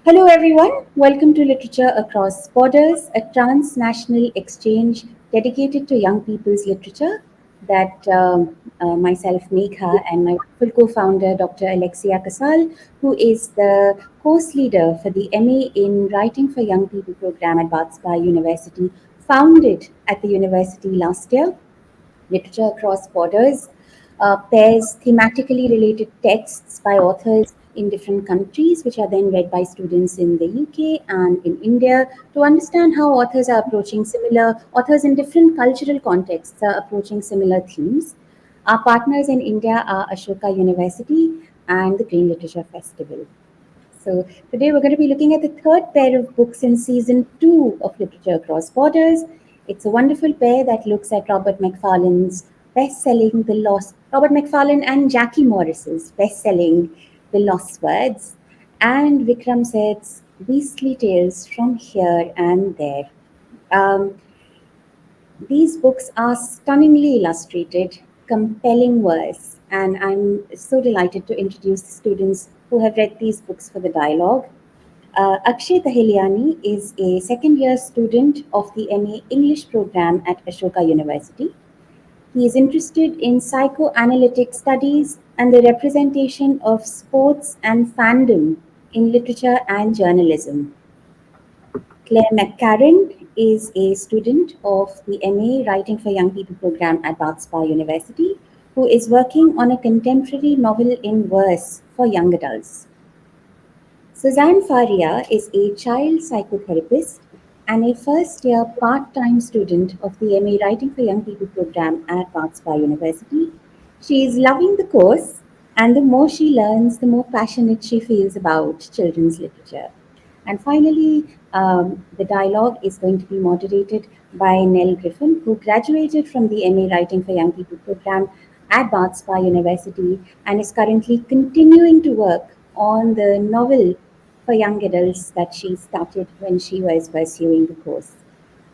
Hello, everyone. Welcome to Literature Across Borders, a transnational exchange dedicated to young people's literature that myself, Megha, and my full co founder, Dr. Alexia Casal, who is the course leader for the MA in Writing for Young People program at Bath University, founded at the university last year. Literature Across Borders pairs thematically related texts by authors in different countries, which are then read by students in the UK and in India to understand how authors in different cultural contexts are approaching similar themes. Our partners in India are Ashoka University and the Green Literature Festival. So today we're going to be looking at the third pair of books in season two of Literature Across Borders. It's a wonderful pair that looks at Robert Macfarlane and Jackie Morris's best-selling The Lost Words, and Vikram Seth's Beastly Tales from Here and There. Um, these books are stunningly illustrated, compelling verse, and I'm so delighted to introduce the students who have read these books for the dialogue. Akshay Tahiliani is a second year student of the MA English program at Ashoka University. He is interested in psychoanalytic studies and the representation of sports and fandom in literature and journalism. Clare McCarron is a student of the MA Writing for Young People program at Bath University, who is working on a contemporary novel in verse for young adults. Suzanne Faria is a child psychotherapist and a first year part time student of the MA Writing for Young People program at Bath University. She is loving the course, and the more she learns, the more passionate she feels about children's literature. And finally, the dialogue is going to be moderated by Nell Griffin, who graduated from the MA Writing for Young People program at Bath University and is currently continuing to work on the novel for young adults that she started when she was pursuing the course.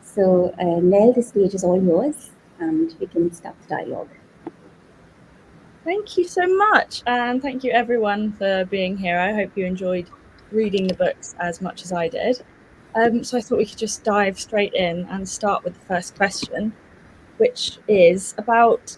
So, Nell, the stage is all yours, and we can start the dialogue. Thank you so much, and thank you everyone for being here. I hope you enjoyed reading the books as much as I did. So I thought we could just dive straight in and start with the first question, which is about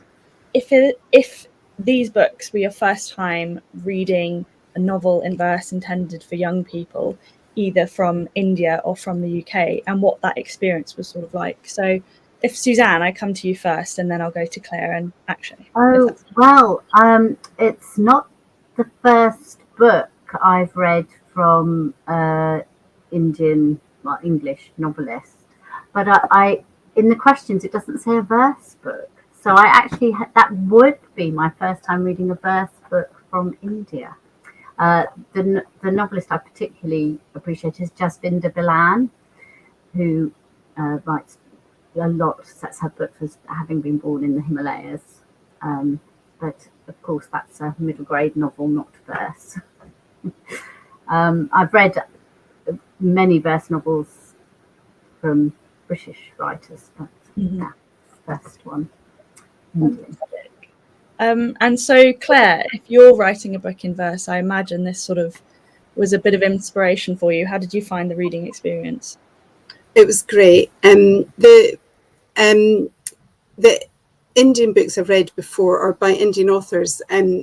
if these books were your first time reading a novel in verse intended for young people, either from India or from the UK, and what that experience was sort of like. So if Suzanne, I come to you first, and then I'll go to Claire and Akshay. Oh, well, it's not the first book I've read from Indian, well, English novelist, but in the questions it doesn't say a verse book. So I actually that would be my first time reading a verse book from India. The novelist I particularly appreciate is Jasvinder Bilan, who writes a lot, sets her books as having been born in the Himalayas. But of course, that's a middle grade novel, not verse. I've read many verse novels from British writers, but that's the first one. And so, Claire, if you're writing a book in verse, I imagine this sort of was a bit of inspiration for you. How did you find the reading experience? It was great. The Indian books I've read before, or by Indian authors,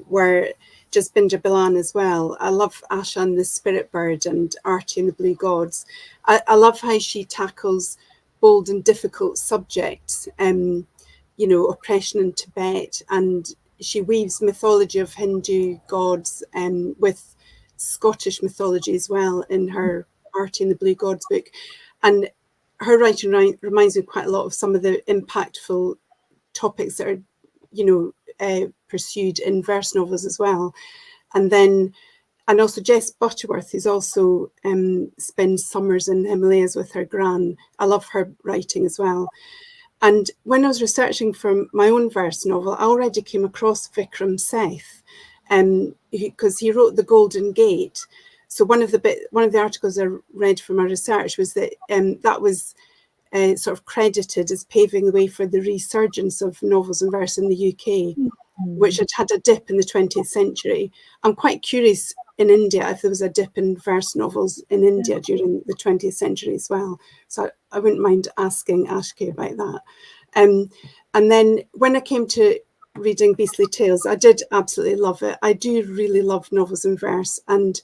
were Jasbinder Bilan as well. I love Asha and the Spirit Bird and Archie and the Blue Gods. I love how she tackles bold and difficult subjects, oppression in Tibet, and she weaves mythology of Hindu gods with Scottish mythology as well in her Archie and the Blue Gods book. And her writing reminds me quite a lot of some of the impactful topics that are pursued in verse novels as well. And also Jess Butterworth, who's also spends summers in the Himalayas with her gran. I love her writing as well. And when I was researching for my own verse novel, I already came across Vikram Seth, because he wrote The Golden Gate. So one of the articles I read from my research was that that was sort of credited as paving the way for the resurgence of novels in verse in the UK. which had a dip in the 20th century. I'm quite curious in India if there was a dip in verse novels in India during the 20th century as well. So I wouldn't mind asking Ashke about that. And then when I came to reading Beastly Tales, I did absolutely love it. I do really love novels in verse, and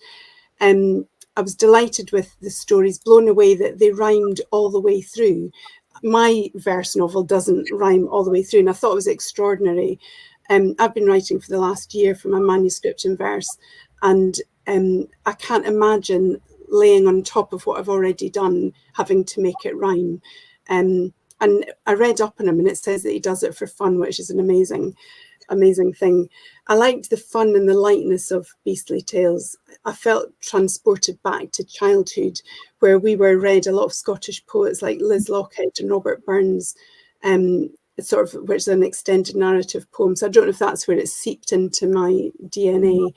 I was delighted with the stories, blown away that they rhymed all the way through. My verse novel doesn't rhyme all the way through, and I thought it was extraordinary. I've been writing for the last year for my manuscript in verse, and I can't imagine laying on top of what I've already done, having to make it rhyme. And I read up on him, and it says that he does it for fun, which is an amazing thing. I liked the fun and the lightness of Beastly Tales. I felt transported back to childhood, where we were read a lot of Scottish poets like Liz Lockhead and Robert Burns, sort of, which is an extended narrative poem. So I don't know if that's where it seeped into my DNA.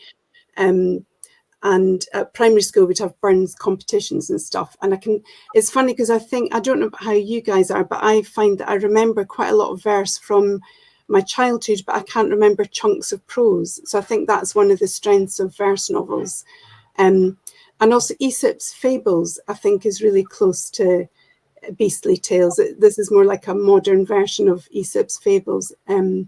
And at primary school we'd have Burns competitions and stuff, and it's funny because I don't know how you guys are, but I find that I remember quite a lot of verse from my childhood, but I can't remember chunks of prose. So I think that's one of the strengths of verse novels. And also Aesop's Fables, I think, is really close to Beastly Tales. This is more like a modern version of Aesop's Fables. And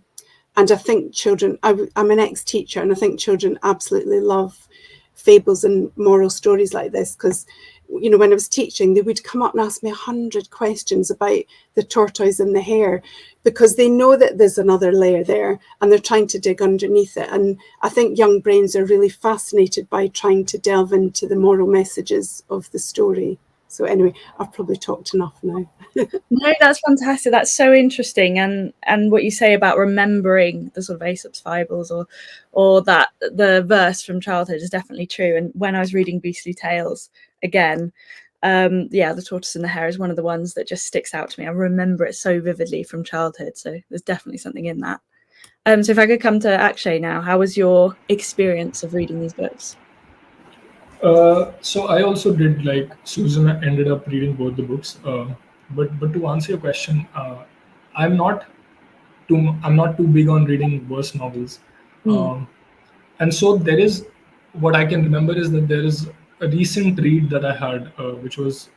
I think children, I'm an ex-teacher, and I think children absolutely love fables and moral stories like this, because when I was teaching, they would come up and ask me 100 questions about the tortoise and the hare, because they know that there's another layer there and they're trying to dig underneath it. And I think young brains are really fascinated by trying to delve into the moral messages of the story. So anyway, I've probably talked enough now. No, that's fantastic. That's so interesting. And what you say about remembering the sort of Aesop's Fables or that the verse from childhood is definitely true. And when I was reading Beastly Tales again, the tortoise and the hare is one of the ones that just sticks out to me. I remember it so vividly from childhood. So there's definitely something in that. So if I could come to Akshay now, how was your experience of reading these books? So I also did, like Susan, ended up reading both the books. But to answer your question, I'm not too big on reading verse novels, and so there is, what I can remember is that there is a recent read that I had, which was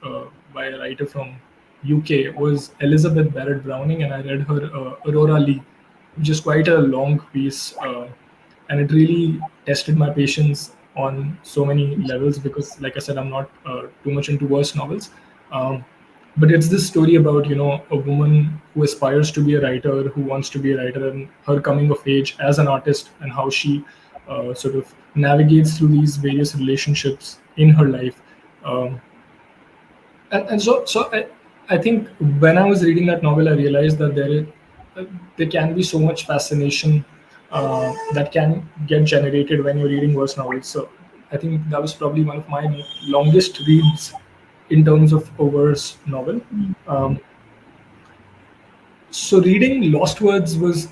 by a writer from UK. It was Elizabeth Barrett Browning, and I read her Aurora Lee, which is quite a long piece, and it really tested my patience on so many levels, because, like I said, I'm not too much into verse novels. But it's this story about, a woman who aspires to be a writer, who wants to be a writer, and her coming of age as an artist, and how she sort of navigates through these various relationships in her life. So I think when I was reading that novel, I realized that there can be so much fascination that can get generated when you're reading verse novels. So I think that was probably one of my longest reads in terms of a verse novel. So reading Lost Words was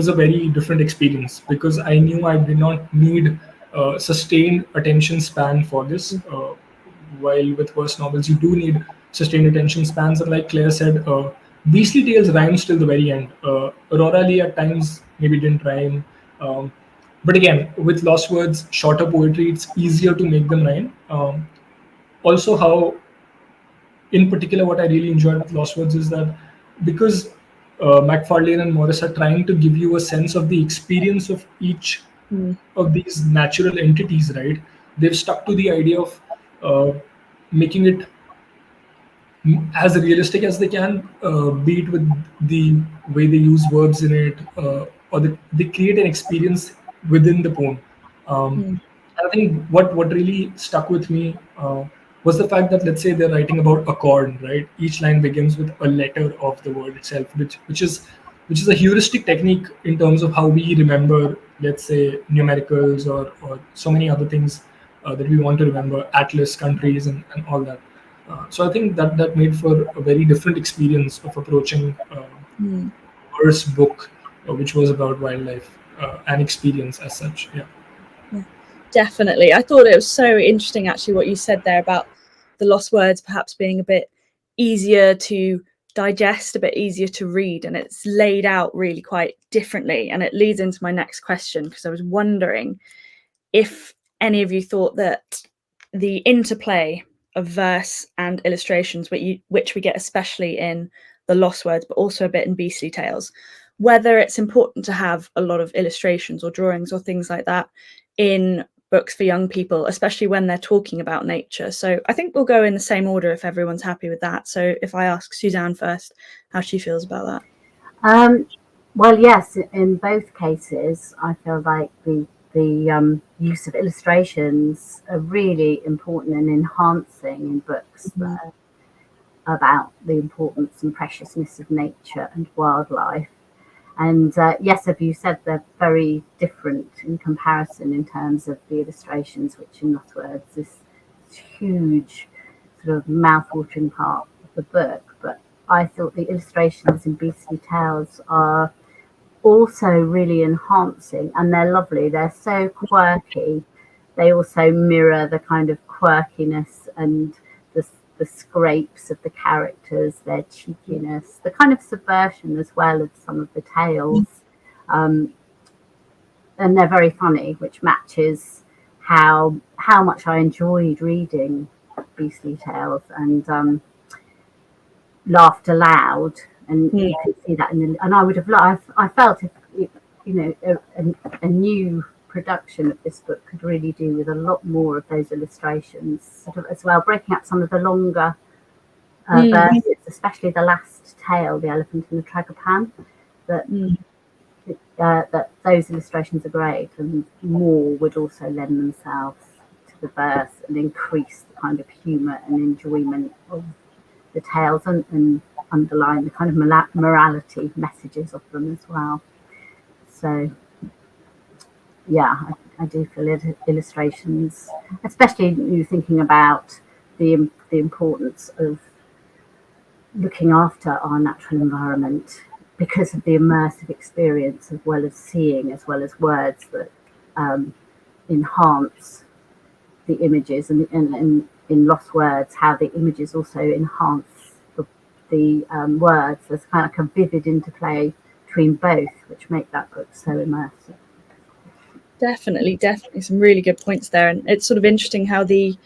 a very different experience, because I knew I did not need sustained attention span for this. While with verse novels, you do need sustained attention spans. And like Claire said, Beastly Tales rhymes till the very end. Aurora Lee at times maybe didn't rhyme. But again, with Lost Words, shorter poetry, it's easier to make them rhyme. Also, how, in particular, what I really enjoyed with Lost Words is that because Macfarlane and Morris are trying to give you a sense of the experience of each of these natural entities, right? They've stuck to the idea of making it as realistic as they can, be it with the way they use verbs in it, or they create an experience within the poem. I think what really stuck with me was the fact that, let's say they're writing about a chord, right? Each line begins with a letter of the word itself, which is a heuristic technique in terms of how we remember, let's say, numericals or so many other things that we want to remember, atlas, countries, and all that. So I think that made for a very different experience of approaching verse book, which was about wildlife and experience as such. Yeah. Definitely. I thought it was so interesting, actually, what you said there about the Lost Words perhaps being a bit easier to digest, a bit easier to read, and it's laid out really quite differently. And it leads into my next question, because I was wondering if any of you thought that the interplay of verse and illustrations, which we get especially in The Lost Words, but also a bit in Beastly Tales, whether it's important to have a lot of illustrations or drawings or things like that in books for young people, especially when they're talking about nature. So I think we'll go in the same order if everyone's happy with that. So if I ask Suzanne first, how she feels about that. Well, yes, in both cases, I feel like the use of illustrations are really important and enhancing in books that are about the importance and preciousness of nature and wildlife. And yes, as you said, they're very different in comparison in terms of the illustrations, which in Lost Words is huge, sort of mouth-watering part of the book. But I thought the illustrations in Beastly Tales are also really enhancing, and they're lovely. They're so quirky. They also mirror the kind of quirkiness and the scrapes of the characters, their cheekiness, the kind of subversion as well of some of the tales. And they're very funny, which matches how much I enjoyed reading Beastly Tales and laughed aloud. And you can see that and I would have loved, I felt if a new production of this book could really do with a lot more of those illustrations, sort of as well, breaking up some of the longer verses, especially the last tale, The Elephant in the Tragopan, that those illustrations are great, and more would also lend themselves to the verse and increase the kind of humour and enjoyment of the tales and underline the kind of morality messages of them as well. So yeah, I do feel illustrations, especially you thinking about the importance of looking after our natural environment because of the immersive experience, as well as seeing, as well as words that enhance the images, and in Lost Words, how the images also enhance the words. There's kind of like a vivid interplay between both, which make that book so immersive. Definitely some really good points there. And it's sort of interesting how the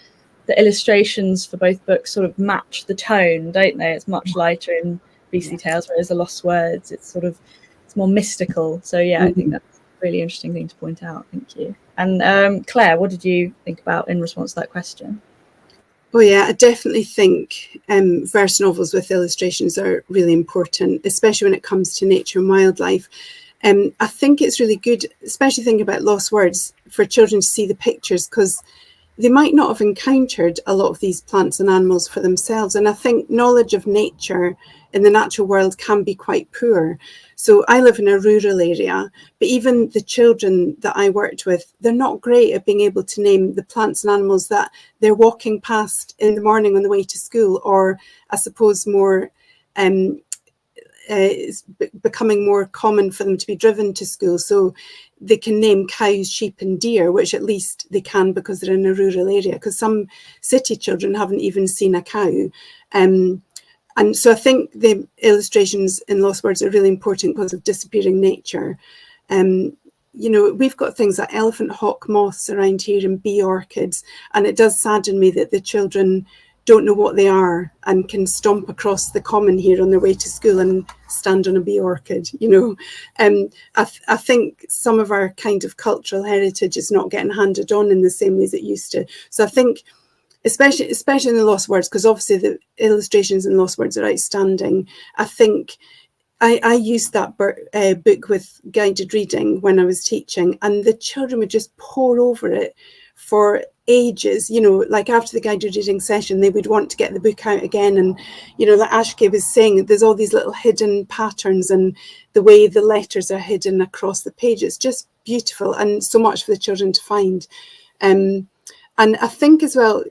illustrations for both books sort of match the tone, don't they? It's much lighter in Beastly Tales, whereas The Lost Words, it's more mystical. So yeah, I think that's a really interesting thing to point out. Thank you. And Claire, what did you think about in response to that question? Oh yeah, I definitely think verse novels with illustrations are really important, especially when it comes to nature and wildlife. I think it's really good, especially thinking about Lost Words, for children to see the pictures, because they might not have encountered a lot of these plants and animals for themselves. And I think knowledge of nature in the natural world can be quite poor. So I live in a rural area, but even the children that I worked with, they're not great at being able to name the plants and animals that they're walking past in the morning on the way to school, or I suppose more it's becoming more common for them to be driven to school. So they can name cows, sheep and deer, which at least they can because they're in a rural area, because some city children haven't even seen a cow. And so I think the illustrations in Lost Words are really important because of disappearing nature. We've got things like elephant hawk moths around here and bee orchids, and it does sadden me that the children don't know what they are and can stomp across the common here on their way to school and stand on a bee orchid. I think some of our kind of cultural heritage is not getting handed on in the same way as it used to. So I think, especially in the Lost Words, because obviously the illustrations in Lost Words are outstanding, I think I used that book with guided reading when I was teaching, and the children would just pore over it for ages. Like after the guided reading session, they would want to get the book out again. And like Ashoka was saying, there's all these little hidden patterns and the way the letters are hidden across the page. It's just beautiful, and so much for the children to find. And I think as well,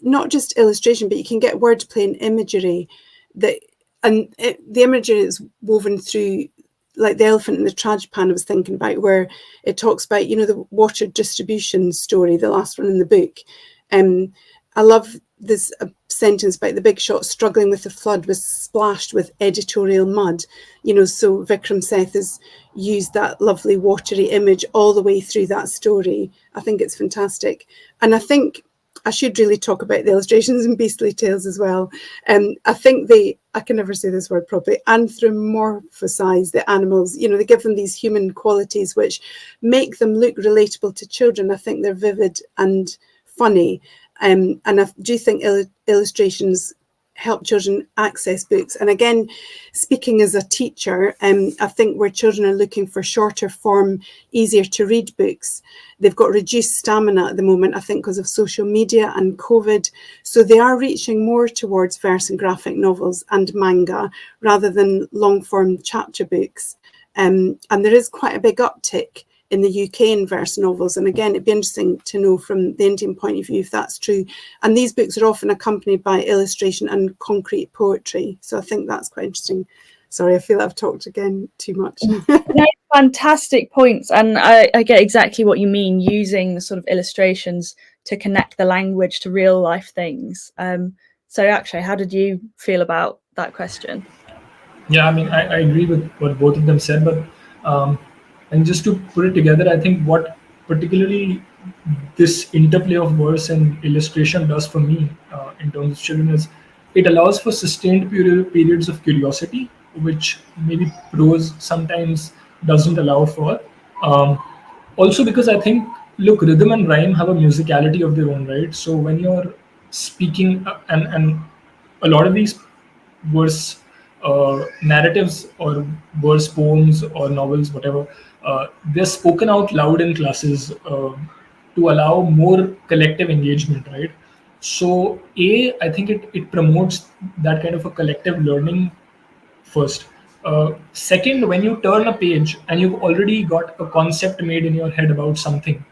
not just illustration, but you can get wordplay and imagery the imagery is woven through, like the elephant in the tragopan I was thinking about, where it talks about, the water distribution story, the last one in the book. I love this sentence about the big shot struggling with the flood was splashed with editorial mud. So Vikram Seth has used that lovely watery image all the way through that story. I think it's fantastic. And I think I should really talk about the illustrations in Beastly Tales as well. I think I can never say this word properly, anthropomorphisize the animals. They give them these human qualities which make them look relatable to children. I think they're vivid and funny. And I do think illustrations help children access books. And again, speaking as a teacher, I think where children are looking for shorter form, easier to read books, they've got reduced stamina at the moment, I think, because of social media and COVID. So they are reaching more towards verse and graphic novels and manga rather than long form chapter books. And there is quite a big uptick in the UK in verse novels. And again, it'd be interesting to know from the Indian point of view if that's true. And these books are often accompanied by illustration and concrete poetry. So I think that's quite interesting. Sorry, I feel I've talked again too much. No, fantastic points. And I get exactly what you mean, using the sort of illustrations to connect the language to real life things. So Akshay, how did you feel about that question? Yeah, I mean, I agree with what both of them said, but and just to put it together, I think what particularly this interplay of verse and illustration does for me in terms of children is it allows for sustained periods of curiosity, which maybe prose sometimes doesn't allow for. Also, because I think, look, rhythm and rhyme have a musicality of their own, right? So when you're speaking, and a lot of these verse narratives or verse poems or novels, whatever, they're spoken out loud in classes to allow more collective engagement, right? So, I think it promotes that kind of a collective learning first. Second, when you turn a page and you've already got a concept made in your head about something,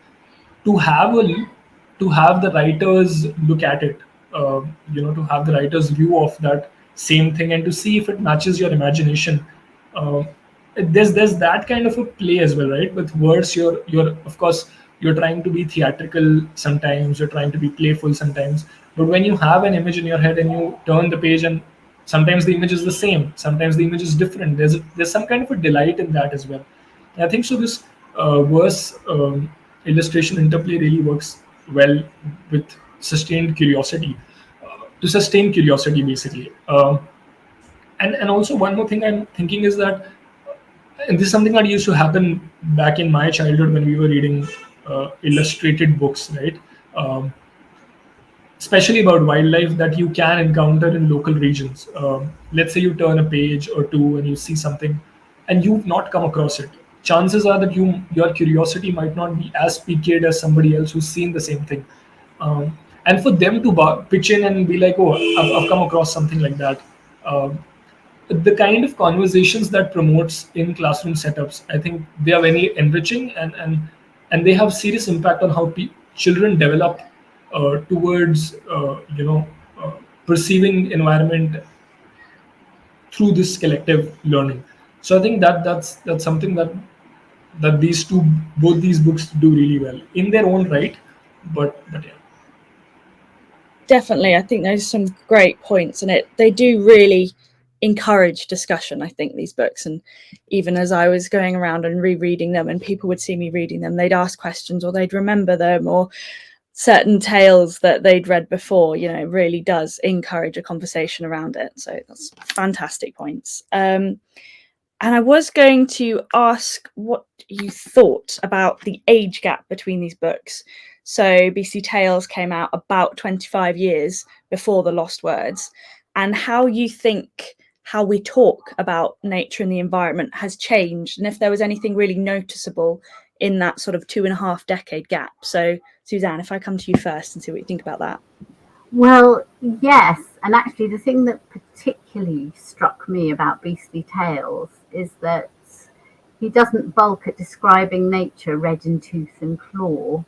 to have the writers look at it, to have the writers view of that same thing and to see if it matches your imagination. uh, there's that kind of a play as well, right? With words, you're of course you're trying to be theatrical sometimes, you're trying to be playful sometimes, but when you have an image in your head and you turn the page and sometimes the image is the same, sometimes the image is different, there's some kind of a delight in that as well. And I think so this verse illustration interplay really works well with sustained curiosity, to sustain curiosity basically. And also one more thing I'm thinking is that, and this is something that used to happen back in my childhood when we were reading illustrated books, right? Um, Especially about wildlife that you can encounter in local regions. Let's say you turn a page or two and you see something, and you've not come across it. Chances are that your curiosity might not be as piqued as somebody else who's seen the same thing. And for them to pitch in and be like, "Oh, I've come across something like that." Um, the kind of conversations that promotes in classroom setups, I think they are very enriching, and they have serious impact on how children develop towards uh, perceiving environment through this collective learning. So I think that's something that both these books do really well in their own right. But yeah. Definitely, I think those are some great points, and they do really encourage discussion, I think, these books. And even as I was going around and rereading them and people would see me reading them, they'd ask questions or they'd remember them, or certain tales that they'd read before. It really does encourage a conversation around it. So that's fantastic points. And I was going to ask what you thought about the age gap between these books. So Beastly Tales came out about 25 years before The Lost Words, and how you think how we talk about nature and the environment has changed, and if there was anything really noticeable in that sort of 2.5 decade gap. So Suzanne, if I come to you first and see what you think about that. Well, yes, and actually the thing that particularly struck me about Beastly Tales is that he doesn't balk at describing nature red in tooth and claw.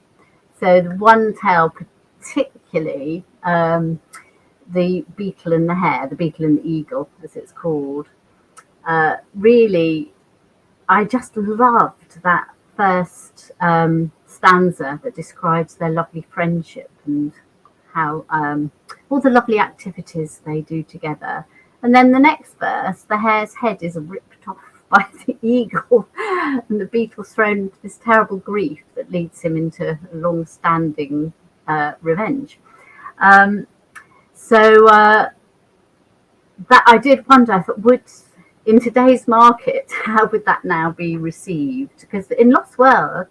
So the one tale particularly, the beetle and the hare, the beetle and the eagle, as it's called, really, I just loved that first stanza that describes their lovely friendship. And how all the lovely activities they do together. And then the next verse, the hare's head is ripped off by the eagle, and the beetle's thrown into this terrible grief that leads him into long-standing revenge. That I did wonder, I thought, in today's market, how would that now be received? Because in Lost Worlds,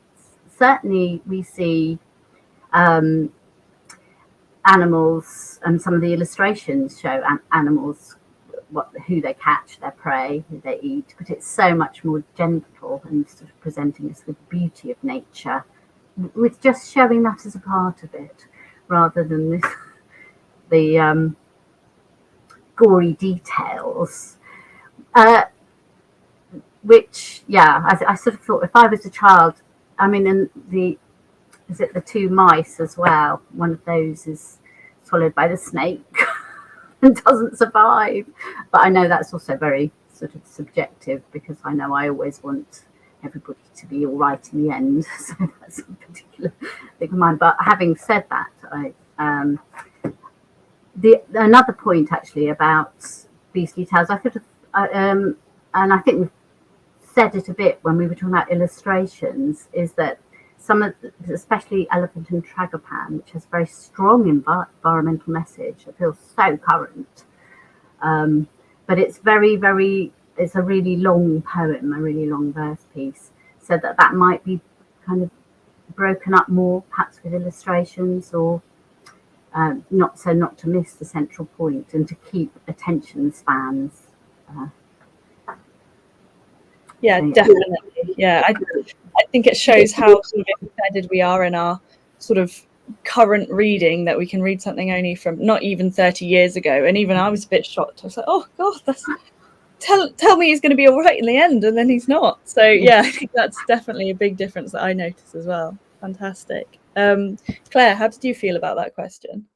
certainly we see animals, and some of the illustrations show animals, who they catch, their prey, who they eat, but it's so much more gentle and sort of presenting us with the beauty of nature, with just showing that as a part of it, rather than the gory details. Which, I sort of thought, if I was a child, I mean, and is it the two mice as well? One of those is swallowed by the snake and doesn't survive. But I know that's also very sort of subjective, because I know I always want everybody to be all right in the end. So that's a particular thing of mine. But having said that, another point actually about Beastly Tales, I sort of, and I think we've said it a bit when we were talking about illustrations, is that some of, especially Elephant and Tragopan, which has a very strong environmental message, it feels so current. But it's it's a really long poem, a really long verse piece, so that might be kind of broken up more, perhaps with illustrations, or not to miss the central point and to keep attention spans. Definitely. Yeah, I think it shows how sort of embedded we are in our sort of current reading, that we can read something only from not even 30 years ago. And even I was a bit shocked. I was like, oh God, tell me he's going to be all right in the end, and then he's not. So yeah, I think that's definitely a big difference that I noticed as well. Fantastic. Claire, how did you feel about that question?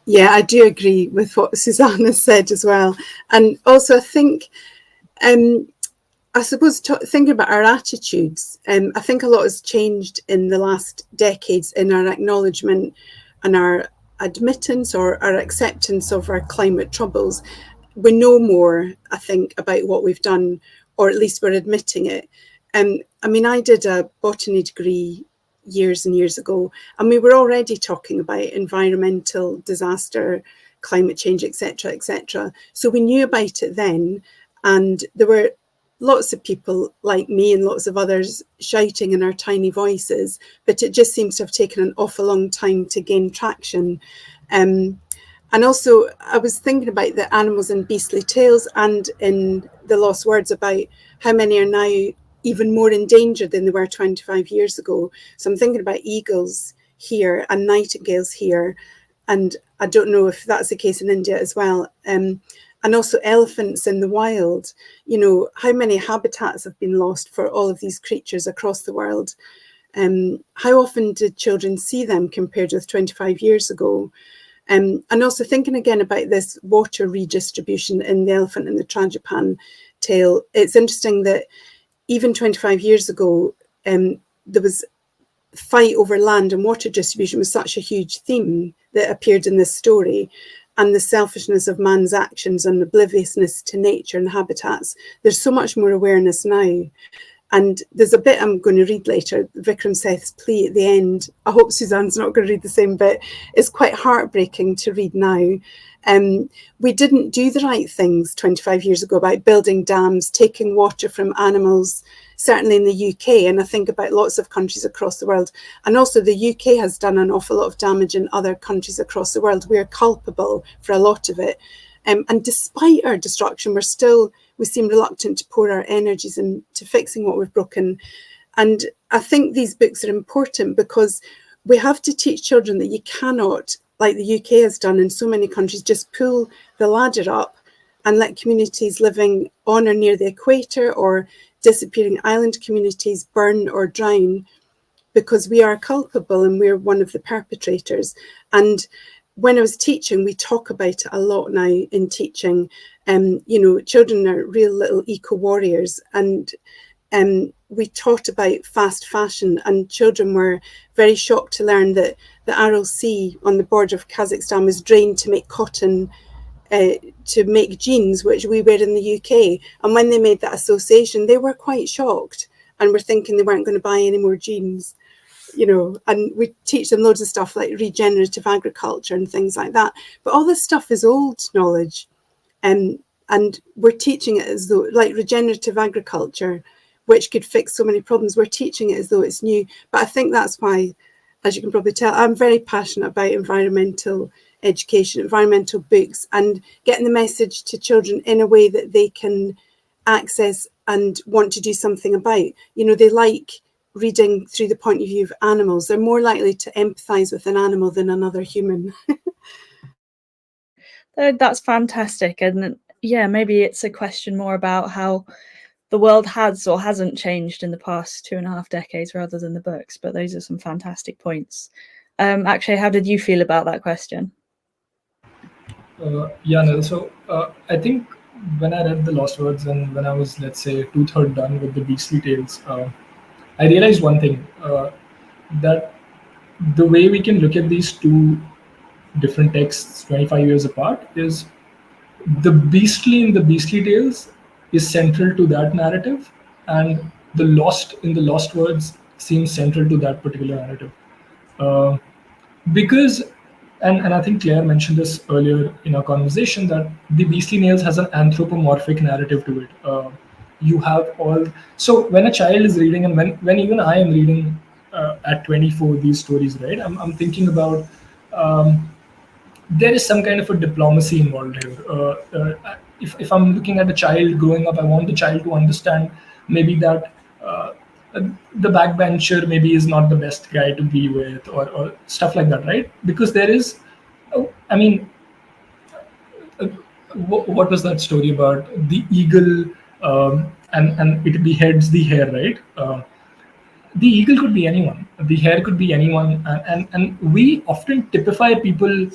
Yeah, I do agree with what Suzanne has said as well. And also I think, I suppose, thinking about our attitudes, I think a lot has changed in the last decades in our acknowledgement and our admittance or our acceptance of our climate troubles. We know more, I think, about what we've done, or at least we're admitting it. I mean, I did a botany degree years and years ago, and we were already talking about environmental disaster, climate change, etc., etc. So we knew about it then, and there were lots of people like me and lots of others shouting in our tiny voices, but it just seems to have taken an awful long time to gain traction. And also, I was thinking about the animals in Beastly Tales and in the Lost Words, about how many are now even more endangered than they were 25 years ago. So I'm thinking about eagles here and nightingales here, and I don't know if that's the case in India as well. And also elephants in the wild. You know, how many habitats have been lost for all of these creatures across the world? How often did children see them compared with 25 years ago? And also thinking again about this water redistribution in the Elephant and the Tragopan tale, it's interesting that even 25 years ago, there was fight over land and water distribution was such a huge theme that appeared in this story, and the selfishness of man's actions and obliviousness to nature and habitats. There's so much more awareness now. And there's a bit I'm going to read later, Vikram Seth's plea at the end. I hope Suzanne's not going to read the same bit. It's quite heartbreaking to read now. We didn't do the right things 25 years ago about building dams, taking water from animals, certainly in the UK. And I think about lots of countries across the world. And also the UK has done an awful lot of damage in other countries across the world. We are culpable for a lot of it. And despite our destruction, we seem reluctant to pour our energies into fixing what we've broken. And I think these books are important because we have to teach children that you cannot, like the UK has done in so many countries, just pull the ladder up and let communities living on or near the equator or disappearing island communities burn or drown, because we are culpable and we're one of the perpetrators. And when I was teaching, we talk about it a lot now in teaching. You know, children are real little eco warriors, and we taught about fast fashion, and children were very shocked to learn that the Aral Sea on the border of Kazakhstan was drained to make cotton, to make jeans, which we wear in the UK. And when they made that association, they were quite shocked and were thinking they weren't going to buy any more jeans, you know. And we teach them loads of stuff like regenerative agriculture and things like that. But all this stuff is old knowledge. And we're teaching it as though, like regenerative agriculture, which could fix so many problems, we're teaching it as though it's new. But I think that's why, as you can probably tell, I'm very passionate about environmental education, environmental books, and getting the message to children in a way that they can access and want to do something about. You know, they like reading through the point of view of animals. They're more likely to empathise with an animal than another human. That's fantastic. And yeah, maybe it's a question more about how the world has or hasn't changed in the past 2.5 decades rather than the books. But those are some fantastic points. Akshay, how did you feel about that question? Yeah, Nell. So I think when I read The Lost Words and when I was, let's say, 2/3 done with the Beastly Tales, I realized one thing, that the way we can look at these two different texts 25 years apart is the beastly in the Beastly Tales is central to that narrative, and the lost in the Lost Words seems central to that particular narrative. Uh, because and I think Claire mentioned this earlier in our conversation, that the Beastly Nails has an anthropomorphic narrative to it. You have all, so when a child is reading, and when even I am reading at 24 these stories, right, I'm thinking about, there is some kind of a diplomacy involved here. If I'm looking at a child growing up, I want the child to understand maybe that the backbencher maybe is not the best guy to be with, or stuff like that, right? Because there is, I mean, what was that story about the eagle, and it beheads the hare, right? The eagle could be anyone, the hare could be anyone, and we often typify people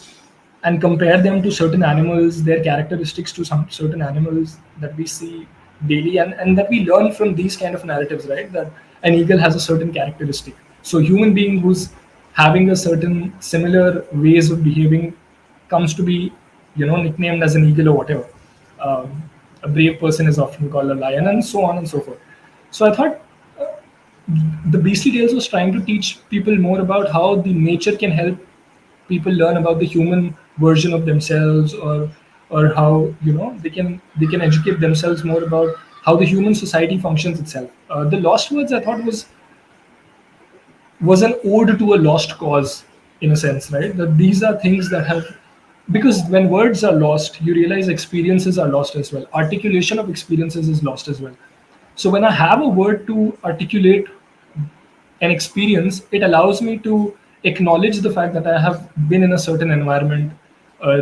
and compare them to certain animals, their characteristics to some certain animals that we see daily, and that we learn from these kind of narratives, right? That an eagle has a certain characteristic. So human being who's having a certain similar ways of behaving comes to be, nicknamed as an eagle or whatever. A brave person is often called a lion, and so on and so forth. So I thought the Beastly Tales was trying to teach people more about how the nature can help people learn about the human version of themselves, or how they can educate themselves more about how the human society functions itself. The Lost Words, I thought, was an ode to a lost cause, in a sense, right? That these are things that have, because when words are lost, you realize experiences are lost as well. Articulation of experiences is lost as well. So when I have a word to articulate an experience, it allows me to acknowledge the fact that I have been in a certain environment,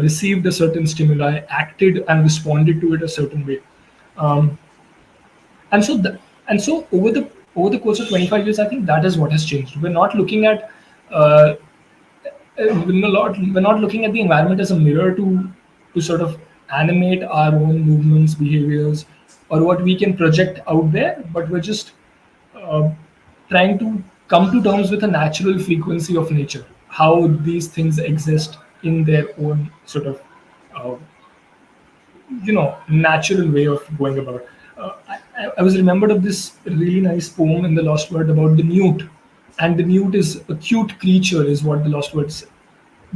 received a certain stimuli, acted and responded to it a certain way. Um, and so over the course of 25 years, I think that is what has changed. We're not looking at we're not looking at the environment as a mirror to sort of animate our own movements, behaviors, or what we can project out there, but we're just uh, trying to come to terms with a natural frequency of nature, how these things exist in their own sort of uh, natural way of going about. I was remembered of this really nice poem in the Lost Word about the newt, and the newt is a cute creature, is what the Lost Words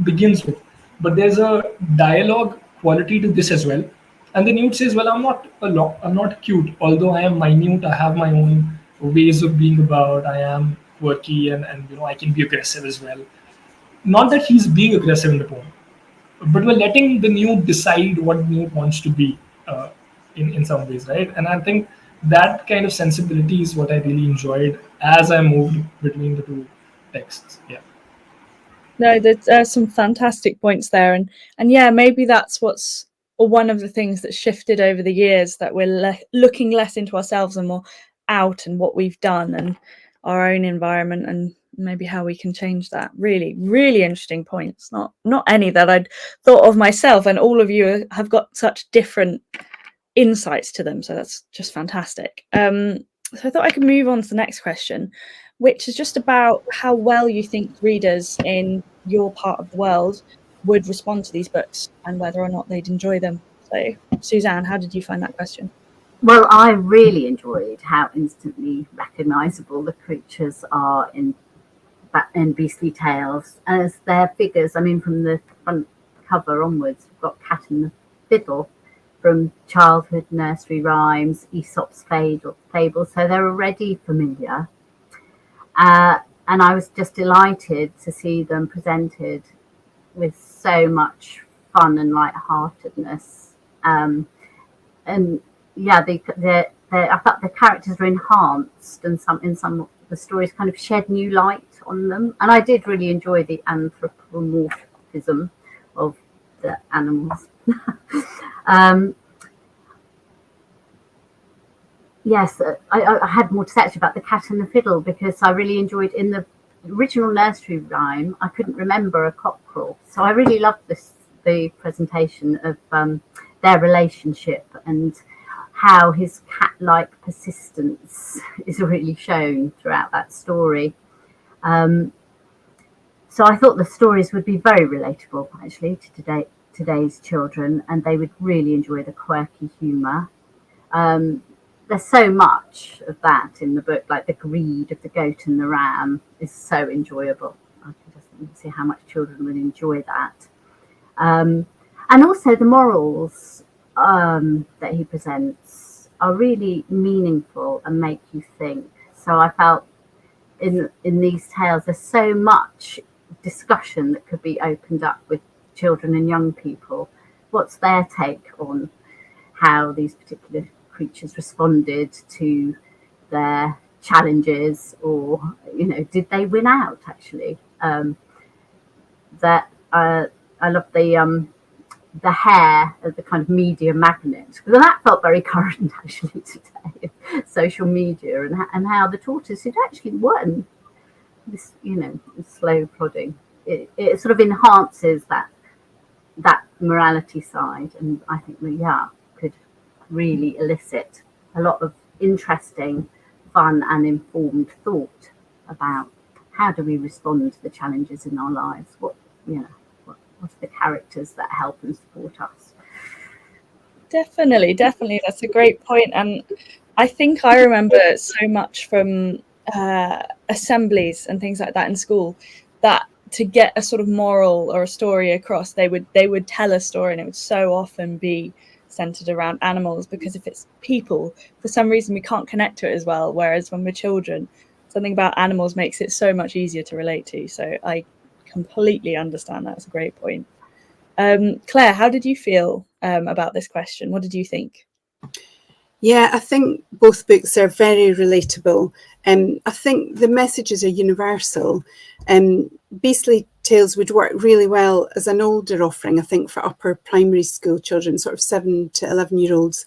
begins with. But there's a dialogue quality to this as well. And the newt says, "Well, I'm not cute. Although I am minute, I have my own ways of being about. I am quirky, and I can be aggressive as well." Not that he's being aggressive in the poem, but we're letting the newt decide what newt wants to be, in some ways, right? And I think that kind of sensibility is what I really enjoyed as I moved between the two texts. Yeah. No, there's some fantastic points there, and yeah, maybe that's what's, or one of the things that shifted over the years, that we're looking less into ourselves and more out and what we've done and our own environment, and maybe how we can change that. Really, really interesting points. Not any that I'd thought of myself, and all of you have got such different insights to them. So that's just fantastic. So I thought I could move on to the next question, which is just about how well you think readers in your part of the world would respond to these books and whether or not they'd enjoy them. So, Suzanne, how did you find that question? Well, I really enjoyed how instantly recognisable the creatures are in Beastly Tales as their figures. I mean, from the front cover onwards, we've got Cat and the Fiddle from childhood nursery rhymes, Aesop's fables, so they're already familiar. And I was just delighted to see them presented with so much fun and lightheartedness. And yeah, I thought the characters were enhanced, and in some of the stories kind of shed new light on them. And I did really enjoy the anthropomorphism of the animals. Yes, I had more to say actually about the Cat and the Fiddle, because I really enjoyed in the original nursery rhyme. I couldn't remember a cockerel, so I really loved the presentation of their relationship and how his cat-like persistence is really shown throughout that story. So I thought the stories would be very relatable, actually, to today's children, and they would really enjoy the quirky humour. There's so much of that in the book, like the greed of the goat and the ram is so enjoyable. I can just see how much children would enjoy that. And also the morals that he presents are really meaningful and make you think. So I felt in these tales there's so much discussion that could be opened up with children and young people. What's their take on how these particular creatures responded to their challenges, or did they win out actually? That I love the hair as the kind of media magnet, because that felt very current actually today, social media, and how the tortoise had actually won this, slow plodding. It sort of enhances that morality side, and I think could really elicit a lot of interesting, fun and informed thought about how do we respond to the challenges in our lives. What's the characters that help and support us? Definitely, that's a great point. And I think I remember so much from assemblies and things like that in school, that to get a sort of moral or a story across, they would tell a story, and it would so often be centered around animals, because if it's people, for some reason we can't connect to it as well, whereas when we're children, something about animals makes it so much easier to relate to. So I completely understand that. It's a great point. Claire, how did you feel about this question? What did you think? Yeah, I think both books are very relatable. I think the messages are universal. Beastly Tales would work really well as an older offering, I think, for upper primary school children, sort of 7 to 11-year-olds.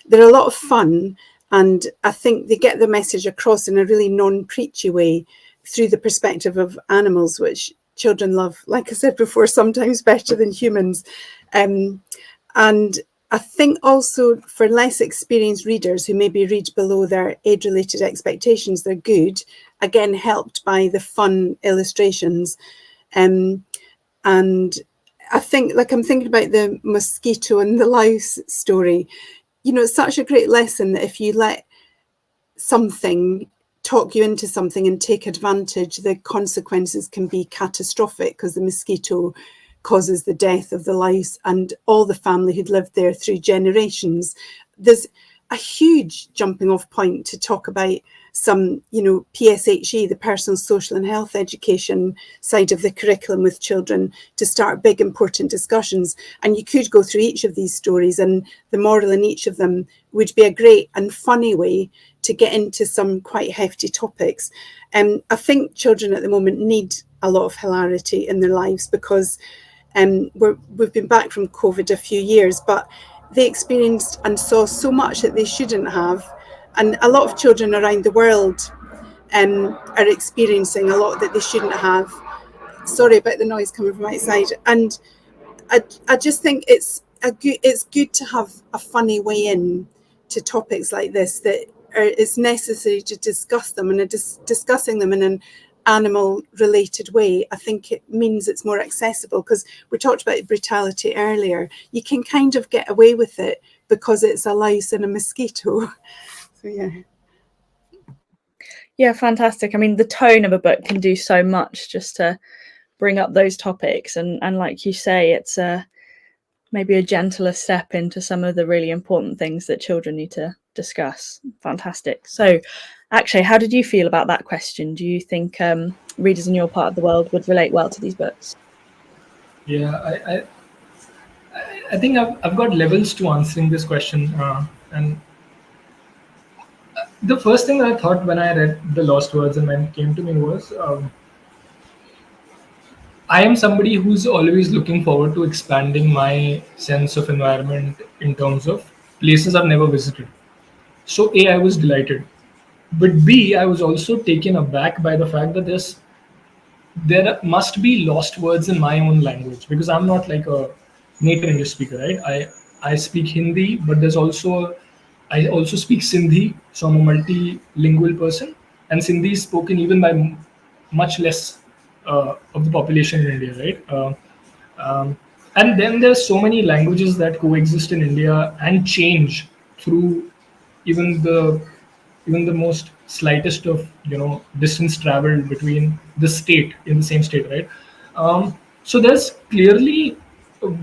They're a lot of fun, and I think they get the message across in a really non-preachy way through the perspective of animals, which children love, like I said before, sometimes better than humans. And I think also for less experienced readers who maybe read below their age-related expectations, they're good, again, helped by the fun illustrations. And I think, like, I'm thinking about the mosquito and the louse story. It's such a great lesson that if you let something talk you into something and take advantage, the consequences can be catastrophic, because the mosquito causes the death of the louse and all the family who'd lived there through generations. There's a huge jumping off point to talk about some, PSHE, the personal, social and health education side of the curriculum with children, to start big, important discussions. And you could go through each of these stories, and the moral in each of them would be a great and funny way to get into some quite hefty topics. I think children at the moment need a lot of hilarity in their lives, because we've been back from COVID a few years, but they experienced and saw so much that they shouldn't have. And a lot of children around the world are experiencing a lot that they shouldn't have. Sorry about the noise coming from outside. And I just think it's good to have a funny way in to topics like this that it's necessary to discuss them, and discussing them in an animal related way, I think it means it's more accessible, because we talked about brutality earlier. You can kind of get away with it because it's a lice and a mosquito. So yeah, fantastic. I mean, the tone of a book can do so much just to bring up those topics, and like you say, it's maybe a gentler step into some of the really important things that children need to discuss. Fantastic. So Akshay, how did you feel about that question? Do you think readers in your part of the world would relate well to these books? Yeah, I think I've got levels to answering this question, and the first thing that I thought when I read The Lost Words and when it came to me was, I am somebody who's always looking forward to expanding my sense of environment in terms of places I've never visited. So A, I was delighted, but B, I was also taken aback by the fact that there must be lost words in my own language, because I'm not like a native English speaker, right? I speak Hindi, but I also speak Sindhi, so I'm a multilingual person, and Sindhi is spoken even by much less of the population in India, right? And then there's so many languages that coexist in India and change through even the even the most slightest of distance traveled between the state in the same state, right? So there's clearly,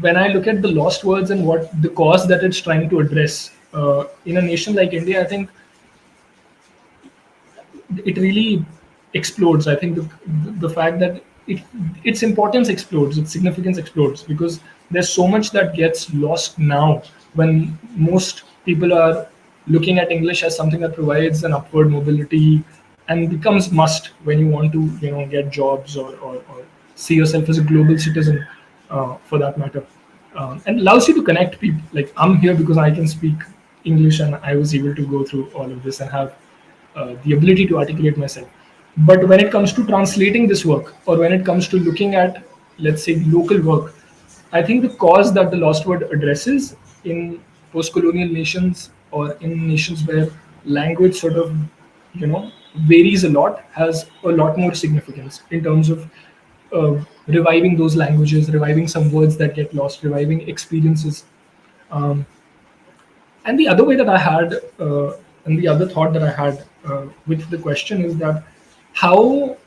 when I look at the lost words and what the cause that it's trying to address in a nation like India, I think it really explodes. I think the fact that its importance explodes, its significance explodes, because there's so much that gets lost now when most people are looking at English as something that provides an upward mobility and becomes must when you want to get jobs, or see yourself as a global citizen, for that matter, and allows you to connect people. Like, I'm here because I can speak English and I was able to go through all of this and have the ability to articulate myself. But when it comes to translating this work, or when it comes to looking at, let's say, local work, I think the cause that the Lost Word addresses in post-colonial nations, or in nations where language sort of, varies a lot, has a lot more significance in terms of reviving those languages, reviving some words that get lost, reviving experiences. Um, and the other way that I had, and the other thought that I had with the question is that how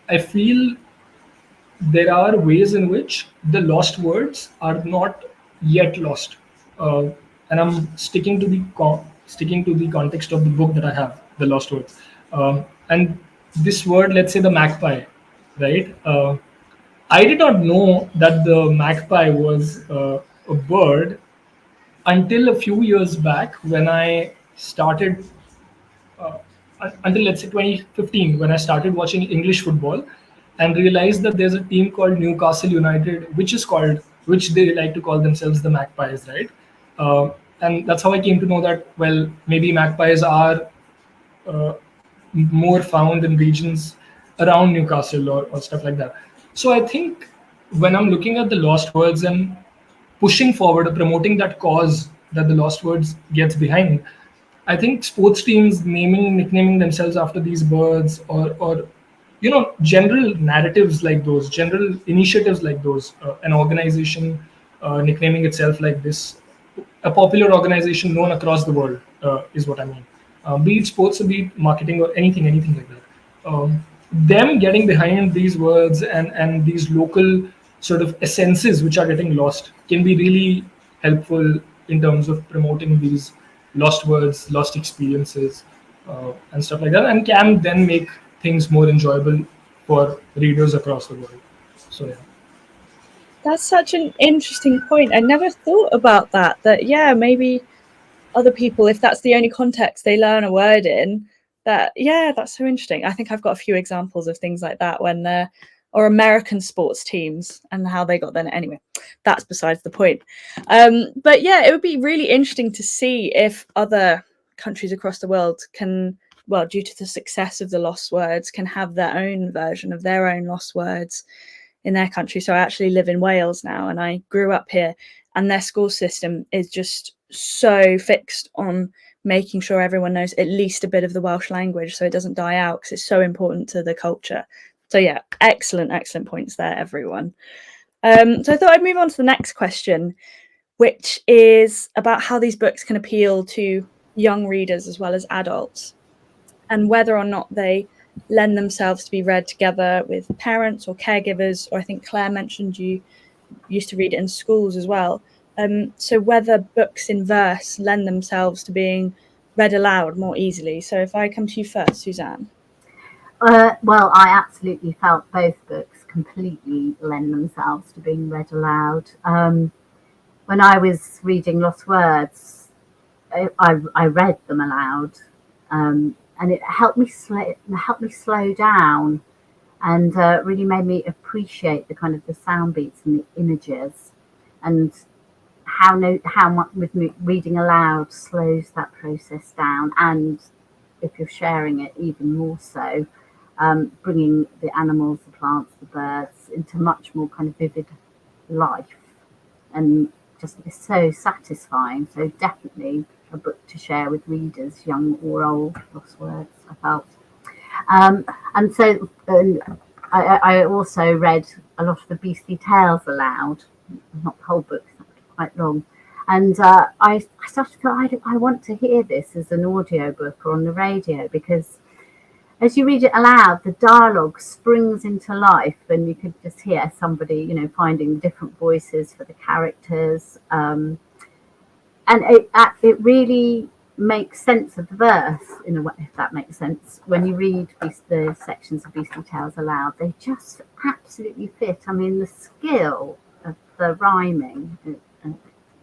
I feel there are ways in which the lost words are not yet lost, and I'm sticking to the context of the book that I have, The Lost Words, and this word, let's say the magpie, right? I did not know that the magpie was a bird until a few years back, when I started, until let's say 2015, when I started watching English football and realized that there's a team called Newcastle United, which they like to call themselves the Magpies, right? And that's how I came to know that, well, maybe magpies are uh, more found in regions around Newcastle, or stuff like that. So I think when I'm looking at the lost words and pushing forward or promoting that cause that the Lost Words gets behind, I think sports teams nicknaming themselves after these birds, or general narratives like those, general initiatives like those, an organization nicknaming itself like this, a popular organization known across the world, is what I mean. Be it sports, or be it marketing, or anything like that. Them getting behind these words and these local sort of essences which are getting lost can be really helpful in terms of promoting these lost words, lost experiences, and stuff like that, and can then make things more enjoyable for readers across the world. So yeah. That's such an interesting point. I never thought about that. That, yeah, maybe other people, if that's the only context they learn a word in, that, yeah, that's so interesting. I think I've got a few examples of things like that when or American sports teams and how they got there. Anyway, that's besides the point. But yeah, it would be really interesting to see if other countries across the world can, well, due to the success of the Lost Words, can have their own version of their own Lost Words in their country. So I actually live in Wales now, and I grew up here, and their school system is just so fixed on making sure everyone knows at least a bit of the Welsh language so it doesn't die out, because it's so important to the culture. So yeah, excellent points there, everyone. So I thought I'd move on to the next question, which is about how these books can appeal to young readers as well as adults, and whether or not they lend themselves to be read together with parents or caregivers, or I think Claire mentioned you used to read it in schools as well. So whether books in verse lend themselves to being read aloud more easily. So if I come to you first, Suzanne. Well, I absolutely felt both books completely lend themselves to being read aloud. When I was reading Lost Words, I read them aloud, and it helped me slow down, and really made me appreciate the kind of the sound beats and the images, and how much with reading aloud slows that process down, and if you're sharing it, even more so, bringing the animals, the plants, the birds into much more kind of vivid life, and just it's so satisfying. So definitely a book to share with readers, young or old. Lost Words, I felt. And so I also read a lot of the Beastly Tales aloud, not the whole book, quite long. And I started to feel I want to hear this as an audiobook or on the radio, because as you read it aloud, the dialogue springs into life, and you could just hear somebody, finding different voices for the characters. And it really makes sense of the verse, in a way, if that makes sense. When you read the sections of Beastly Tales aloud, they just absolutely fit. I mean, the skill of the rhyming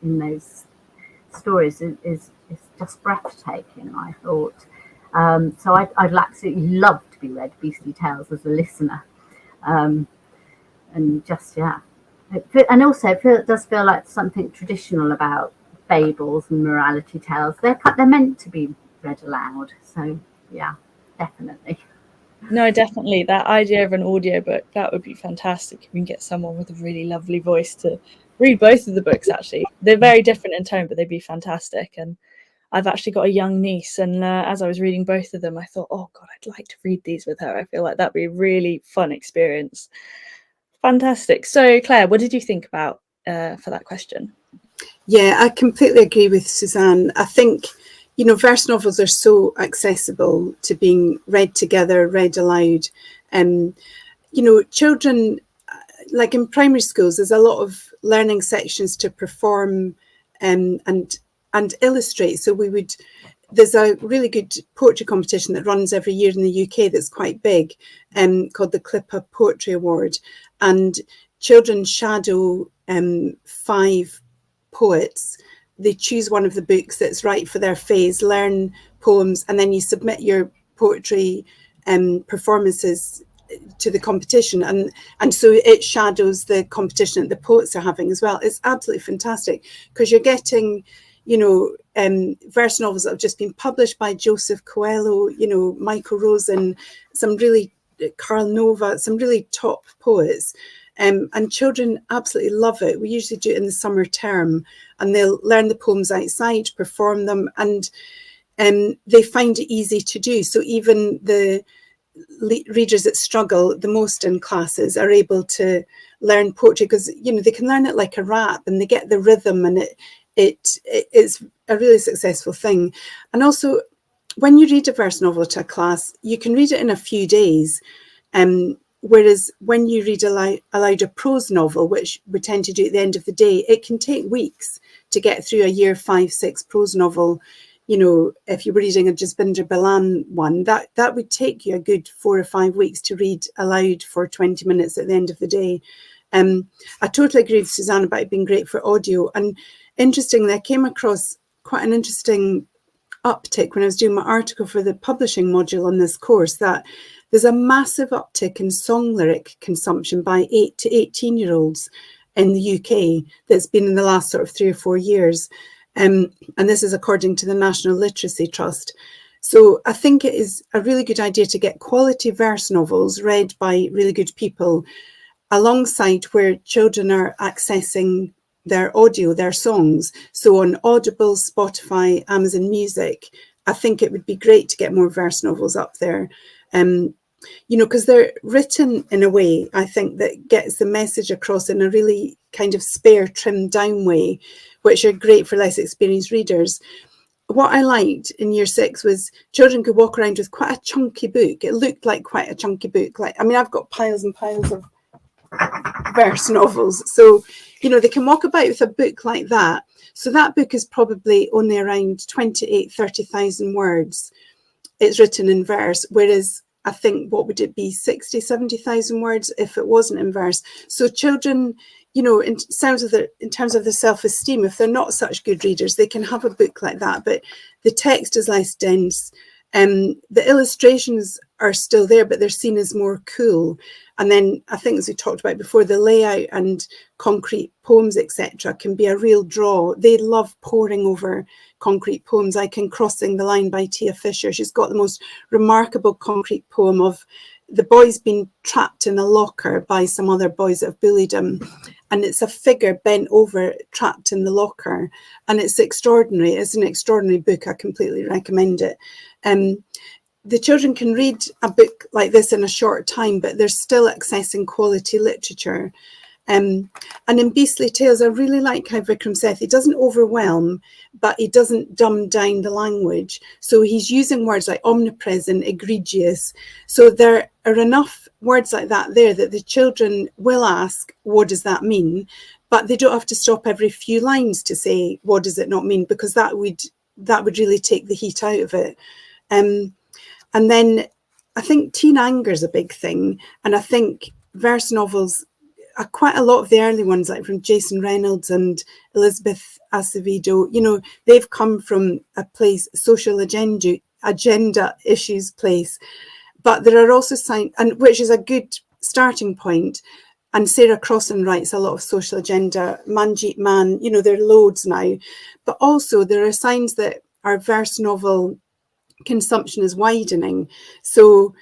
in those stories is just breathtaking, I thought. So I'd absolutely love to be read Beastly Tales as a listener. And just, yeah. And also it does feel like something traditional about fables and morality tales. They're meant to be read aloud. So, yeah, definitely. No, definitely. That idea of an audiobook, that would be fantastic if we can get someone with a really lovely voice to read both of the books, actually. They're very different in tone, but they'd be fantastic. And I've actually got a young niece, and as I was reading both of them, I thought, oh God, I'd like to read these with her. I feel like that'd be a really fun experience. Fantastic. So Claire, what did you think about for that question? Yeah, I completely agree with Suzanne. I think, verse novels are so accessible to being read together, read aloud. Children, like in primary schools, there's a lot of learning sections to perform and illustrate. So there's a really good poetry competition that runs every year in the UK that's quite big, called the Clipper Poetry Award. And children shadow 5 poets. They choose one of the books that's right for their phase, learn poems, and then you submit your poetry performances to the competition, and so it shadows the competition that the poets are having as well. It's absolutely fantastic, because you're getting verse novels that have just been published by Joseph Coelho, Michael Rosen, Carl Nova, some really top poets. And children absolutely love it. We usually do it in the summer term, and they'll learn the poems outside, perform them, and they find it easy to do. So even the readers that struggle the most in classes are able to learn poetry, because they can learn it like a rap, and they get the rhythm, and it is a really successful thing. And also, when you read a verse novel to a class, you can read it in a few days. Whereas when you read aloud a prose novel, which we tend to do at the end of the day, it can take weeks to get through a year 5-6 prose novel. If you were reading a Jasbinder Bilan one, that would take you a good 4 or 5 weeks to read aloud for 20 minutes at the end of the day. I totally agree with Suzanne about it being great for audio. And interestingly, I came across quite an interesting uptick when I was doing my article for the publishing module on this course, that there's a massive uptick in song lyric consumption by 8 to 18-year-olds in the UK that's been in the last sort of 3 or 4 years. And this is according to the National Literacy Trust. So I think it is a really good idea to get quality verse novels read by really good people, alongside where children are accessing their audio, their songs. So on Audible, Spotify, Amazon Music, I think it would be great to get more verse novels up there. You know, because they're written in a way, I think, that gets the message across in a really kind of spare, trimmed down way, which are great for less experienced readers. What I liked in year 6 was children could walk around with quite a chunky book. It looked like quite a chunky book. Like, I mean, I've got piles and piles of verse novels. So, you know, they can walk about with a book like that. So that book is probably only around 30,000 words. It's written in verse, whereas I think, what would it be, 70,000 words if it wasn't in verse. So children, you know, in terms of their self-esteem, if they're not such good readers, they can have a book like that, but the text is less dense. The illustrations are still there, but they're seen as more cool. And then I think, as we talked about before, the layout and concrete poems, etc., can be a real draw. They love poring over concrete poems, like in Crossing the Line by Tia Fisher. She's got the most remarkable concrete poem of the boy's been trapped in a locker by some other boys that have bullied him. And it's a figure bent over, trapped in the locker. And it's extraordinary. It's an extraordinary book. I completely recommend it. The children can read a book like this in a short time, but they're still accessing quality literature. And in Beastly Tales, I really like how Vikram said he doesn't overwhelm, but he doesn't dumb down the language. So he's using words like omnipresent, egregious. So there are enough words like that there that the children will ask, what does that mean? But they don't have to stop every few lines to say, what does it not mean? Because that would really take the heat out of it. And then I think teen anger is a big thing. And I think verse novels, quite a lot of the early ones, like from Jason Reynolds and Elizabeth Acevedo, you know, they've come from a place, social agenda issues place. But there are also signs, and which is a good starting point. And Sarah Crossan writes a lot of social agenda, Manjeet Man, you know, there are loads now. But also there are signs that our verse novel consumption is widening. So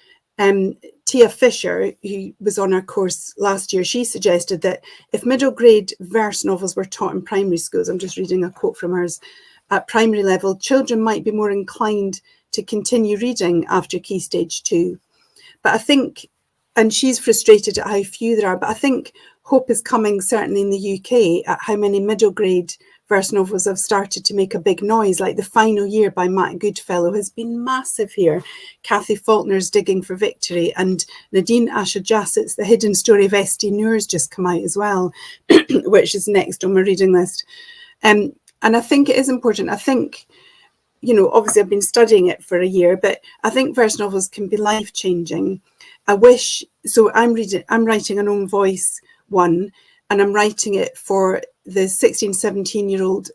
Tia Fisher, who was on our course last year, she suggested that if middle grade verse novels were taught in primary schools, I'm just reading a quote from hers, at primary level, children might be more inclined to continue reading after Key Stage 2. But I think, and she's frustrated at how few there are, but I think hope is coming, certainly in the UK, at how many middle grade verse novels have started to make a big noise, like The Final Year by Matt Goodfellow has been massive here. Kathy Faulkner's Digging for Victory, and Nadine Asher-Jassett's The Hidden Story of S.D. Noor's just come out as well, which is next on my reading list. And I think it is important. I think, you know, obviously I've been studying it for a year, but I think verse novels can be life-changing. I wish, so I'm writing an own voice one, and I'm writing it for the 16, 17-year-old.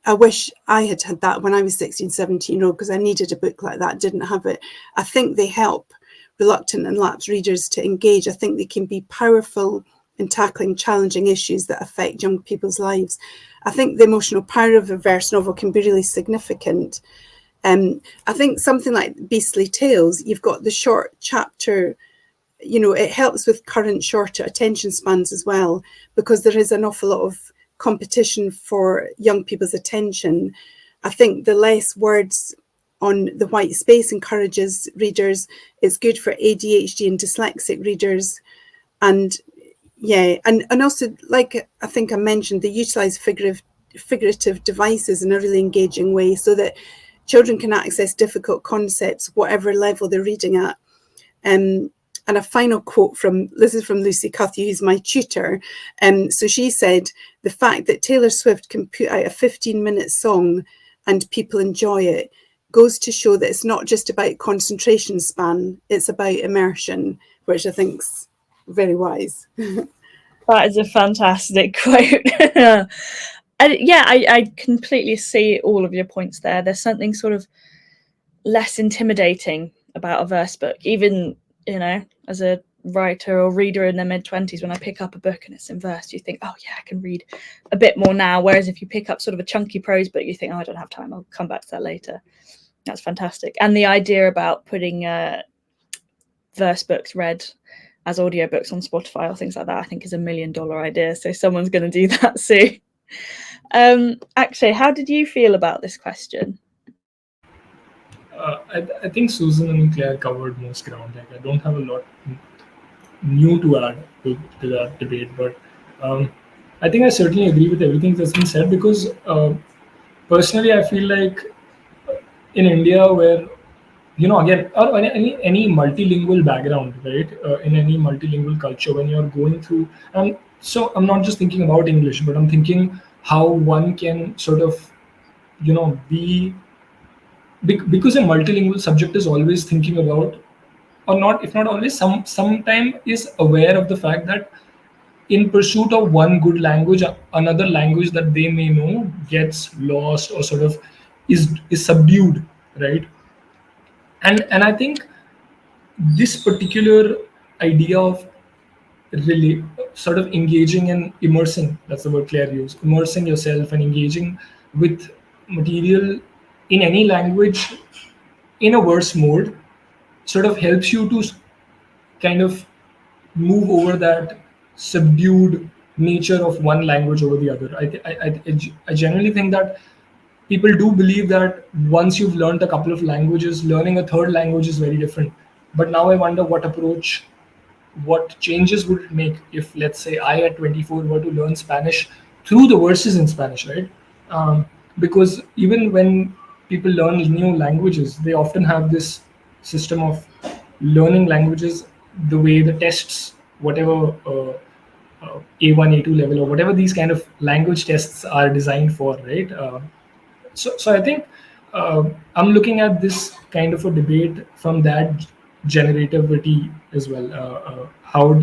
I wish I had that when I was 16, 17-year-old, because I needed a book like that, didn't have it. I think they help reluctant and lapsed readers to engage. I think they can be powerful in tackling challenging issues that affect young people's lives. I think the emotional power of a verse novel can be really significant. I think something like Beastly Tales, you've got the short chapter, you know, it helps with current shorter attention spans as well, because there is an awful lot of competition for young people's attention. I think the less words on the white space encourages readers. It's good for ADHD and dyslexic readers. And yeah, and also, like I think I mentioned, they utilise figurative devices in a really engaging way so that children can access difficult concepts, whatever level they're reading at. And a final quote this is from Lucy Cuthie, who's my tutor. So she said, the fact that Taylor Swift can put out a 15-minute song and people enjoy it goes to show that it's not just about concentration span, it's about immersion, which I think's very wise. That is a fantastic quote. And yeah, I completely see all of your points there. There's something sort of less intimidating about a verse book, even, you know, as a writer or reader in their mid-20s, when I pick up a book and it's in verse, you think, oh yeah, I can read a bit more now. Whereas if you pick up sort of a chunky prose book, you think, oh, I don't have time, I'll come back to that later. That's fantastic. And the idea about putting verse books read as audiobooks on Spotify or things like that, I think is $1 million idea. So someone's going to do that soon. Akshay, how did you feel about this question? I think Susan and Claire covered most ground. Like, I don't have a lot new to add to that debate, but I think I certainly agree with everything that's been said because personally, I feel like in India, where again, or any multilingual background, right? In any multilingual culture, when you're going through, and so I'm not just thinking about English, but I'm thinking how one can sort of, be because a multilingual subject is always thinking about, or not, if not always, sometime is aware of the fact that in pursuit of one good language, another language that they may know gets lost or sort of is subdued, right? And I think this particular idea of really sort of engaging and immersing, that's the word Claire used, immersing yourself and engaging with material in any language in a verse mode sort of helps you to kind of move over that subdued nature of one language over the other. I generally think that people do believe that once you've learned a couple of languages, learning a third language is very different. But now I wonder what changes would it make if, let's say, I at 24 were to learn Spanish through the verses in Spanish, right? Because even when people learn new languages, they often have this system of learning languages the way the tests, whatever A1, A2 level, or whatever these kind of language tests are designed for, right? So I think I'm looking at this kind of a debate from that generativity as well. How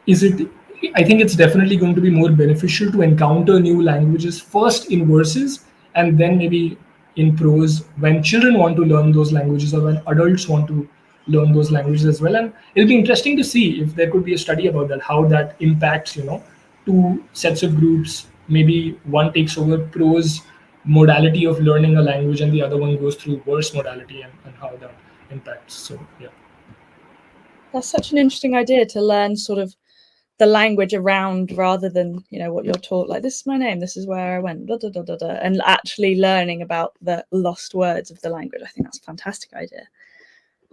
is it? I think it's definitely going to be more beneficial to encounter new languages first in verses and then maybe in prose when children want to learn those languages or when adults want to learn those languages as well. And it'll be interesting to see if there could be a study about that, how that impacts, two sets of groups. Maybe one takes over prose modality of learning a language and the other one goes through verse modality, and how that impacts. So, yeah. That's such an interesting idea, to learn sort of the language around rather than what you're taught, like, this is my name, this is where I went, da, da, da, da, da, and actually learning about the lost words of the language. I think that's a fantastic idea.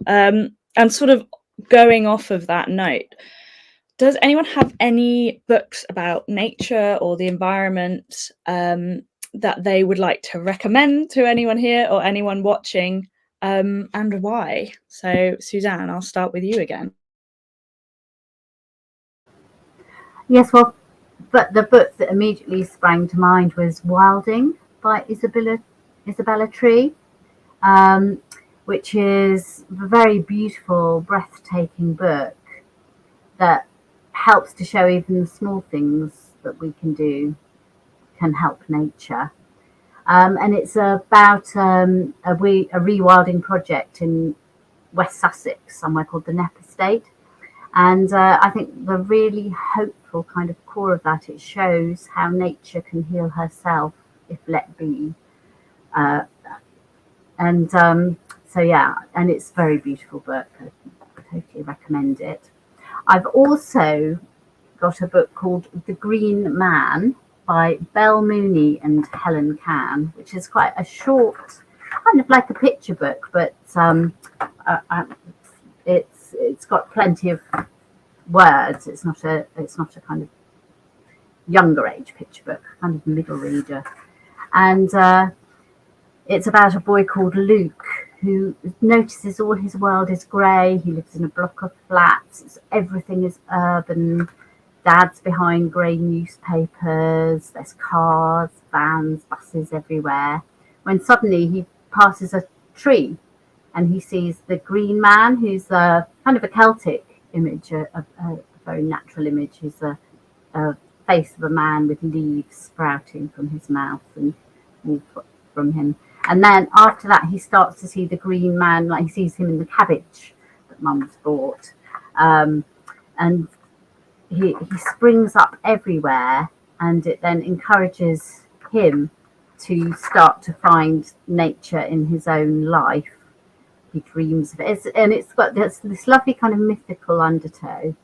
And sort of going off of that note, does anyone have any books about nature or the environment that they would like to recommend to anyone here or anyone watching, and why? So Suzanne, I'll start with you again. Yes, well, but the book that immediately sprang to mind was Wilding by Isabella Tree, which is a very beautiful, breathtaking book that helps to show even the small things that we can do can help nature. And it's about a rewilding project in West Sussex, somewhere called the Knepp Estate. And I think the really hopeful kind of core of that, it shows how nature can heal herself if let be. So yeah, and it's a very beautiful book. I totally recommend it. I've also got a book called The Green Man by Belle Mooney and Helen Cann, which is quite a short, kind of like a picture book, but it's got plenty of words. It's not a kind of younger age picture book, kind of middle reader, and it's about a boy called Luke who notices all his world is grey. He lives in a block of flats. Everything is urban. Dad's behind grey newspapers. There's cars, vans, buses everywhere. When suddenly he passes a tree and he sees the Green Man, who's kind of a Celtic image, a very natural image. He's a face of a man with leaves sprouting from his mouth and all from him. And then after that, he starts to see the Green Man, like he sees him in the cabbage that Mum's bought. And he springs up everywhere, and it then encourages him to start to find nature in his own life. He dreams of it, and it's got this lovely kind of mythical undertow,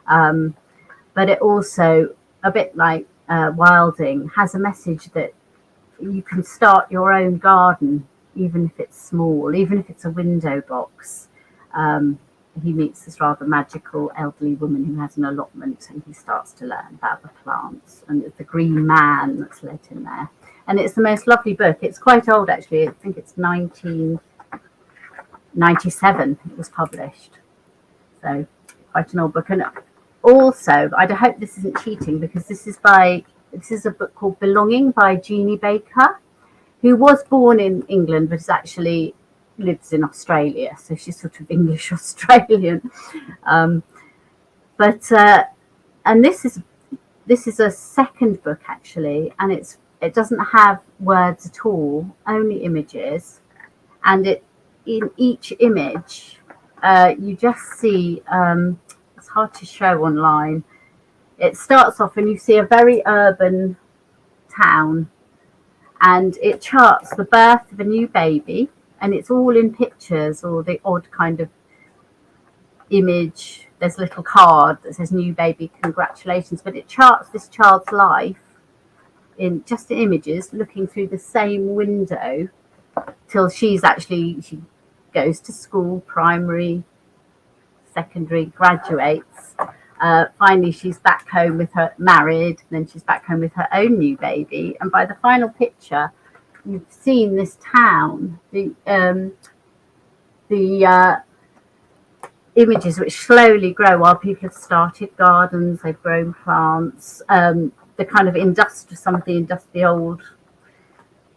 but it also a bit like Wilding, has a message that you can start your own garden, even if it's small, even if it's a window box. He meets this rather magical elderly woman who has an allotment, and he starts to learn about the plants, and it's the green man that's led him there. And it's the most lovely book. It's quite old, actually. I think it's 1997 it was published. So quite an old book. And also, I hope this isn't cheating, because this is a book called Belonging by Jeannie Baker, who was born in England but actually lives in Australia, so she's sort of English Australian. And this is a second book, actually, and it doesn't have words at all, only images, and in each image you just see, it's hard to show online. It starts off and you see a very urban town, and it charts the birth of a new baby, and it's all in pictures or the odd kind of image. There's a little card that says new baby, congratulations, but it charts this child's life in just images, looking through the same window till she goes to school, primary, secondary, graduates. Finally, she's back home with her, married, and then she's back home with her own new baby. And by the final picture, you've seen this town, the images which slowly grow while people have started gardens, they've grown plants. The kind of some of the old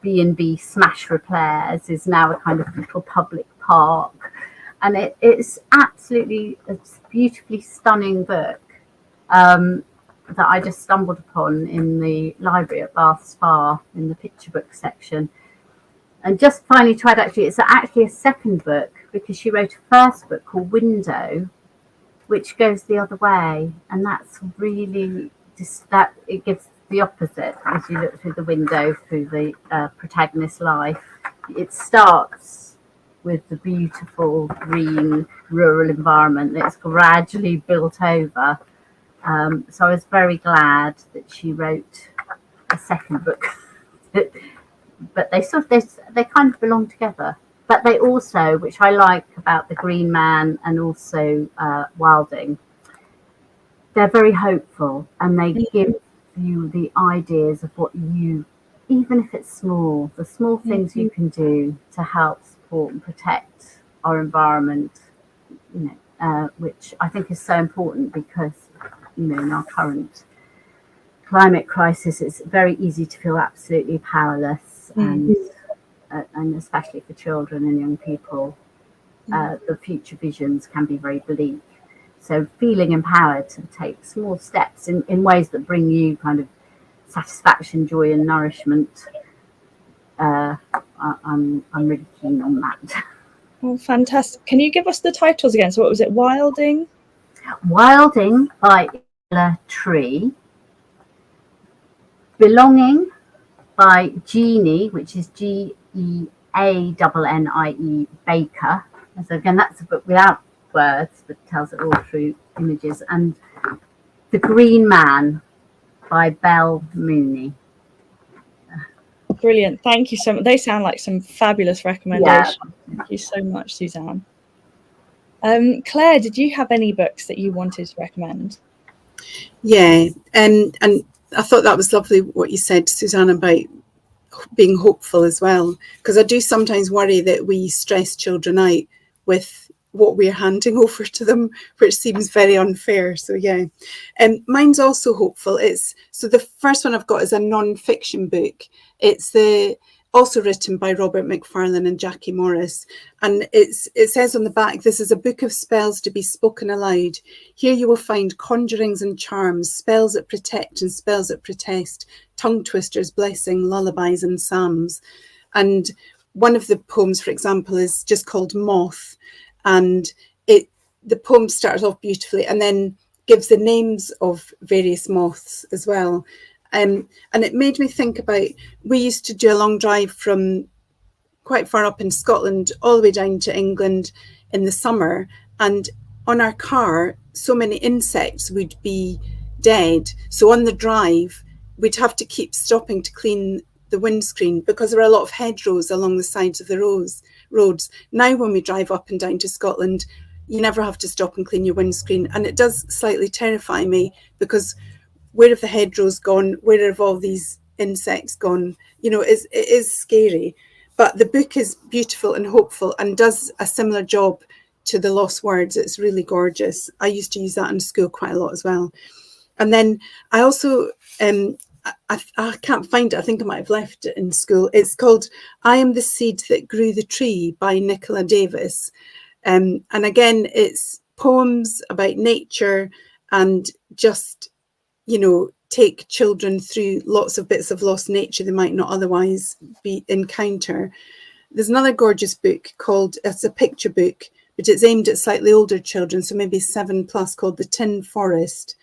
B&B smash repairs is now a kind of little public park. And it's absolutely a beautifully stunning book that I just stumbled upon in the library at Bath Spa in the picture book section. And just finally to add, it's actually a second book, because she wrote a first book called Window, which goes the other way, and that's really it gives the opposite as you look through the window through the protagonist's life. It starts with the beautiful green rural environment that's gradually built over. So I was very glad that she wrote a second book. But they kind of belong together. But they also, which I like about The Green Man and also Wilding, they're very hopeful, and they give you the ideas of what you, even if it's small, the small things you can do to help support and protect our environment, which I think is so important, because in our current climate crisis, it's very easy to feel absolutely powerless, and especially for children and young people, the future visions can be very bleak. So feeling empowered to take small steps in ways that bring you kind of satisfaction, joy, and nourishment. I'm really keen on that. Oh, fantastic! Can you give us the titles again? So what was it? Wilding by Ella Tree. Belonging by Jeannie, which is Geannie Baker. So again, that's a book without words, but tells it all through images. And The Green Man by Belle Mooney. Brilliant. Thank you so much. They sound like some fabulous recommendations. Yeah. Thank you so much, Suzanne. Claire, did you have any books that you wanted to recommend? Yeah, and I thought that was lovely what you said, Suzanne, about being hopeful as well, because I do sometimes worry that we stress children out with what we're handing over to them, which seems very unfair. So yeah, and mine's also hopeful. So the first one I've got is a non-fiction book. It's also written by Robert Macfarlane and Jackie Morris, and it says on the back, "This is a book of spells to be spoken aloud. Here you will find conjurings and charms, spells that protect and spells that protest, tongue twisters, blessing, lullabies and psalms." And one of the poems, for example, is just called Moth, and the poem starts off beautifully and then gives the names of various moths as well. And it made me think about, we used to do a long drive from quite far up in Scotland all the way down to England in the summer, and on our car so many insects would be dead. So on the drive we'd have to keep stopping to clean the windscreen because there are a lot of hedgerows along the sides of the roads. Now when we drive up and down to Scotland, you never have to stop and clean your windscreen, and it does slightly terrify me because where have the hedgerows gone? Where have all these insects gone? You know, it is scary. But the book is beautiful and hopeful and does a similar job to The Lost Words. It's really gorgeous. I used to use that in school quite a lot as well. And then I also, I can't find it. I think I might have left it in school. It's called I Am the Seed That Grew the Tree by Nicola Davis. And again, it's poems about nature and just, you know, take children through lots of bits of lost nature they might not otherwise encounter. There's another gorgeous book called, it's a picture book, but it's aimed at slightly older children, so maybe 7+, called The Tin Forest.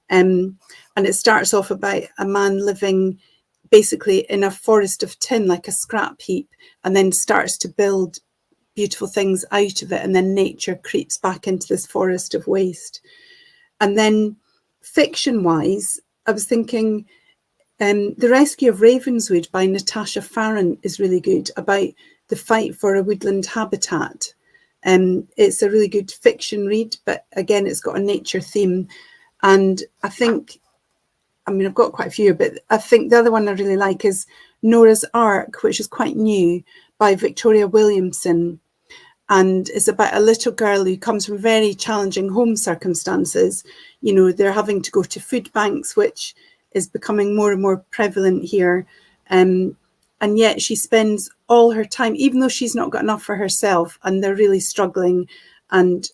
And it starts off about a man living basically in a forest of tin, like a scrap heap, and then starts to build beautiful things out of it. And then nature creeps back into this forest of waste. And then fiction-wise, I was thinking The Rescue of Ravenswood by Natasha Farron is really good, about the fight for a woodland habitat. It's a really good fiction read, but again, it's got a nature theme. And I think, I mean, I've got quite a few, but I think the other one I really like is Nora's Ark, which is quite new, by Victoria Williamson. And it's about a little girl who comes from very challenging home circumstances. You know, they're having to go to food banks, which is becoming more and more prevalent here. And yet she spends all her time, even though she's not got enough for herself and they're really struggling, and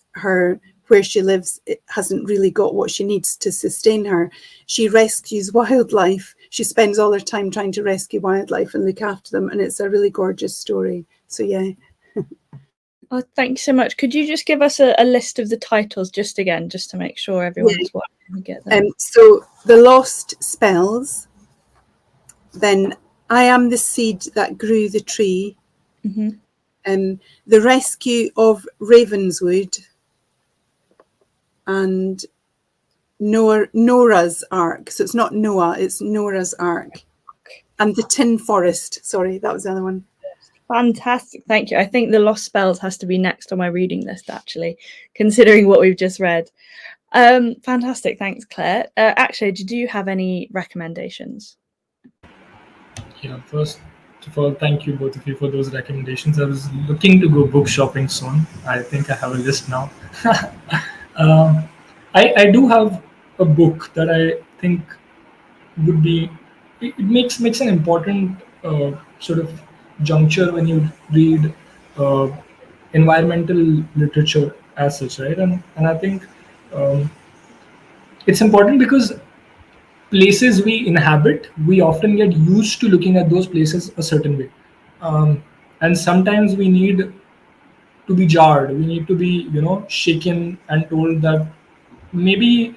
where she lives, it hasn't really got what she needs to sustain her. She rescues wildlife. She spends all her time trying to rescue wildlife and look after them. And it's a really gorgeous story. So, yeah. Oh, thanks so much. Could you just give us a list of the titles just to make sure everyone's watching and get them? So The Lost Spells, then I Am the Seed That Grew the Tree, The Rescue of Ravenswood, and Nora's Ark. So it's not Noah, it's Nora's Ark. And The Tin Forest. Sorry, that was the other one. Fantastic, thank you. I think The Lost Spells has to be next on my reading list, actually, considering what we've just read. Fantastic, thanks, Claire. Akshay, do you have any recommendations? Yeah, first of all, thank you both of you for those recommendations. I was looking to go book shopping soon. I think I have a list now. I do have a book that I think would be, it makes an important sort of juncture when you read environmental literature as such, right? And I think it's important because places we inhabit, we often get used to looking at those places a certain way, and sometimes we need to be jarred. We need to be, shaken and told that maybe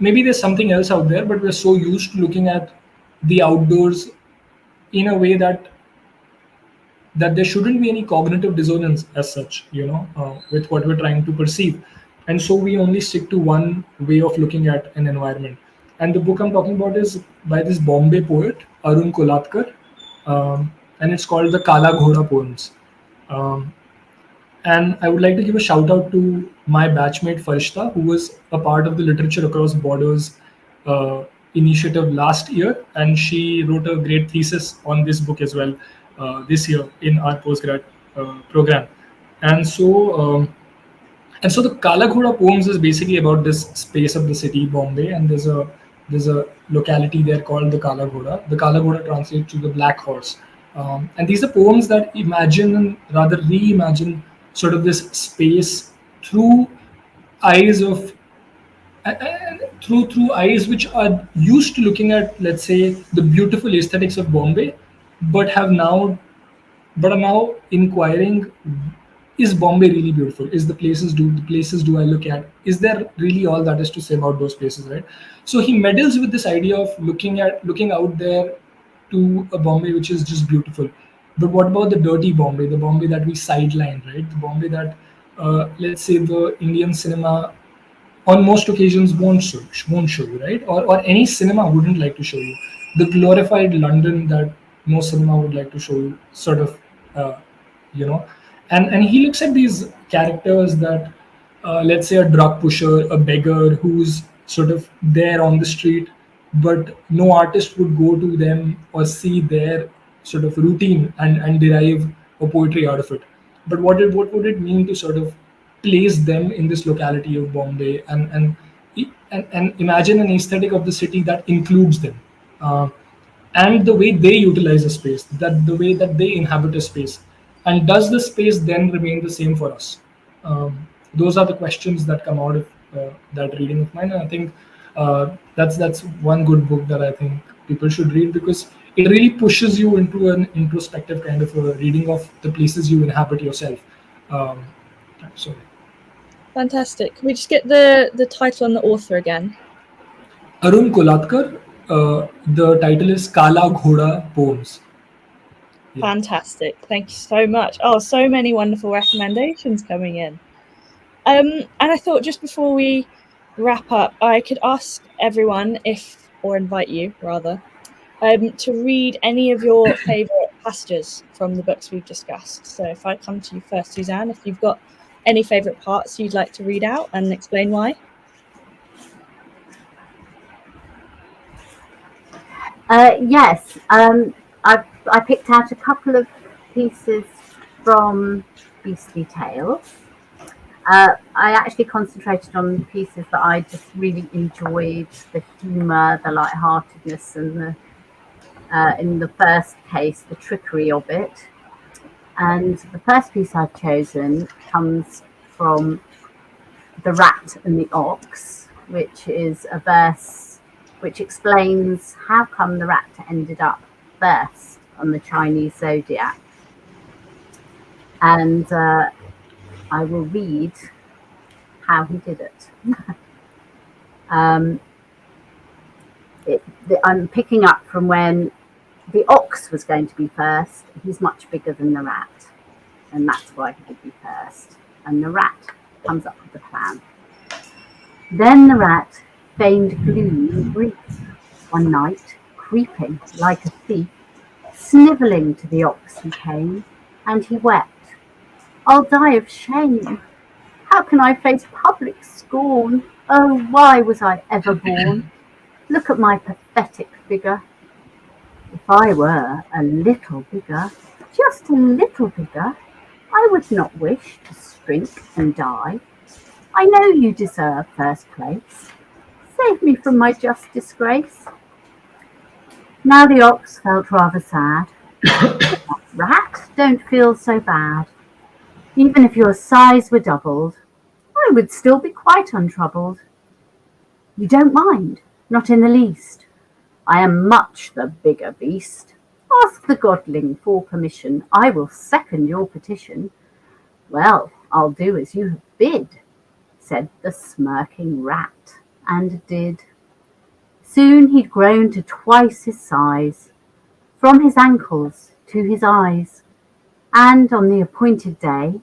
there's something else out there, but we're so used to looking at the outdoors in a way that there shouldn't be any cognitive dissonance as such, with what we're trying to perceive. And so we only stick to one way of looking at an environment. And the book I'm talking about is by this Bombay poet, Arun Kolatkar, and it's called the Kala Ghoda Poems. And I would like to give a shout out to my batchmate Farishta, who was a part of the Literature Across Borders initiative last year, and she wrote a great thesis on this book as well this year in our postgrad program. And so the Kala Ghoda Poems is basically about this space of the city, Bombay, and there's a locality there called the Kala Ghoda. The Kala Ghoda translates to the Black Horse. And these are poems that imagine and rather reimagine sort of this space through eyes of through eyes which are used to looking at, let's say, the beautiful aesthetics of Bombay, but are now inquiring, is Bombay really beautiful? Is the places do I look at? Is there really all that is to say about those places, right? So he meddles with this idea of looking out there to a Bombay which is just beautiful. But what about the dirty Bombay, the Bombay that we sideline, right? The Bombay that, let's say, the Indian cinema on most occasions won't show you, right? Or any cinema wouldn't like to show you. the glorified London that no cinema would like to show you, sort of, uh, you know. And he looks at these characters that, let's say, a drug pusher, a beggar who's sort of there on the street, but no artist would go to them or see their sort of routine and derive a poetry out of it. But what would it mean to sort of place them in this locality of Bombay and imagine an aesthetic of the city that includes them, uh, and the way they utilize a space, that the way that they inhabit a space, and does the space then remain the same for us? Those are the questions that come out of that reading of mine, and I think that's one good book that I think people should read, because it really pushes you into an introspective kind of a reading of the places you inhabit yourself. Um, so Fantastic. Can we just get the title and the author again? Arun Kolatkar. The title is Kala Ghoda Poems. Yeah. Fantastic. Thank you so much. Oh, so many wonderful recommendations coming in. And I thought just before we wrap up, I could ask everyone or invite you rather, to read any of your favourite passages from the books we've discussed. So if I come to you first, Suzanne, if you've got any favourite parts you'd like to read out and explain why. Yes, I picked out a couple of pieces from Beastly Tales. I actually concentrated on pieces that I just really enjoyed, the humour, the lightheartedness, and in the first case, the trickery of it. And the first piece I've chosen comes from The Rat and the Ox, which is a verse which explains how come the rat ended up first on the Chinese zodiac. And I will read how he did it. I'm picking up from when the ox was going to be first. He's much bigger than the rat, and that's why he would be first. And the rat comes up with the plan. Then the rat feigned gloom and grief one night, creeping like a thief, snivelling to the ox he came, and he wept, "I'll die of shame. How can I face public scorn? Oh, why was I ever born? Look at my pathetic figure. If I were a little bigger, just a little bigger, I would not wish to shrink and die. I know you deserve first place. Save me from my just disgrace." Now the ox felt rather sad. "Rat, don't feel so bad. Even if your size were doubled, I would still be quite untroubled. You don't mind? Not in the least. I am much the bigger beast. Ask the godling for permission. I will second your petition." "Well, I'll do as you have bid," said the smirking rat, and did. Soon he'd grown to twice his size, from his ankles to his eyes, and on the appointed day,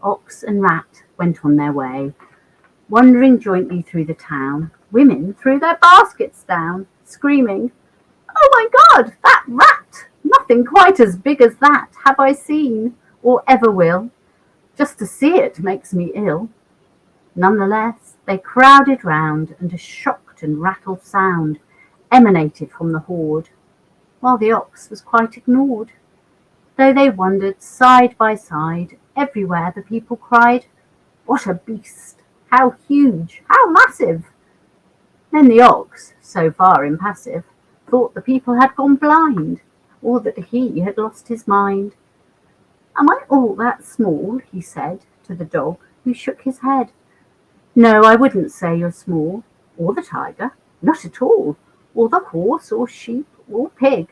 ox and rat went on their way, wandering jointly through the town. Women threw their baskets down, screaming, "Oh my God, that rat! Nothing quite as big as that have I seen, or ever will. Just to see it makes me ill." Nonetheless, they crowded round, and a shocked and rattled sound emanated from the horde, while the ox was quite ignored. Though they wandered side by side, everywhere the people cried, "What a beast! How huge! How massive!" Then the ox, so far impassive, thought the people had gone blind, or that he had lost his mind. "Am I all that small?" he said to the dog, who shook his head. "No, I wouldn't say you're small, or the tiger, not at all, or the horse, or sheep, or pig.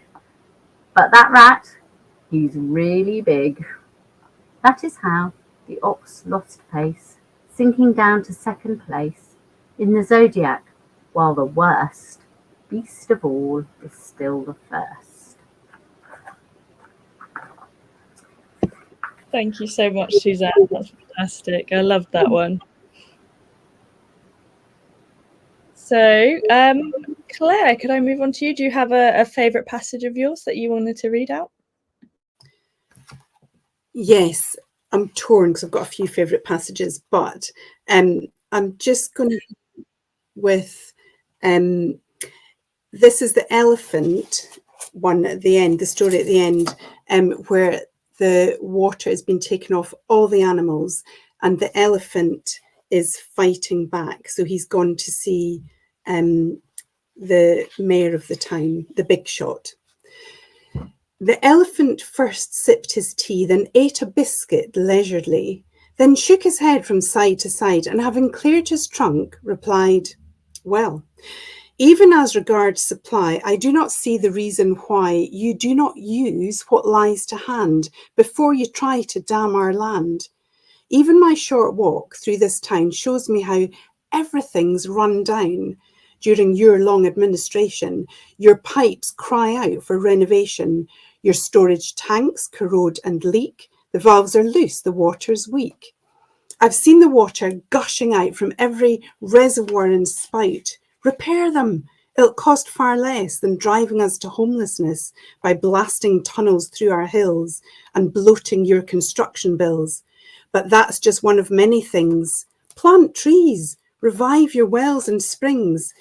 But that rat, he's really big." That is how the ox lost pace, sinking down to second place in the zodiac, while the worst beast of all is still the first. Thank you so much, Suzanne. That's fantastic. I love that one. So, Claire, could I move on to you? Do you have a favourite passage of yours that you wanted to read out? Yes, I'm torn because I've got a few favourite passages, but I'm just going to with this is the elephant one at the end, the story at the end, where the water has been taken off all the animals and the elephant is fighting back. So he's gone to see the mayor of the town, the big shot. The elephant first sipped his tea, then ate a biscuit leisurely, then shook his head from side to side, and having cleared his trunk, replied, "Well, even as regards supply, I do not see the reason why you do not use what lies to hand before you try to dam our land. Even my short walk through this town shows me how everything's run down. During your long administration, your pipes cry out for renovation. Your storage tanks corrode and leak. The valves are loose, the water's weak. I've seen the water gushing out from every reservoir and spout. Repair them. It'll cost far less than driving us to homelessness by blasting tunnels through our hills and bloating your construction bills. But that's just one of many things. Plant trees, revive your wells and springs,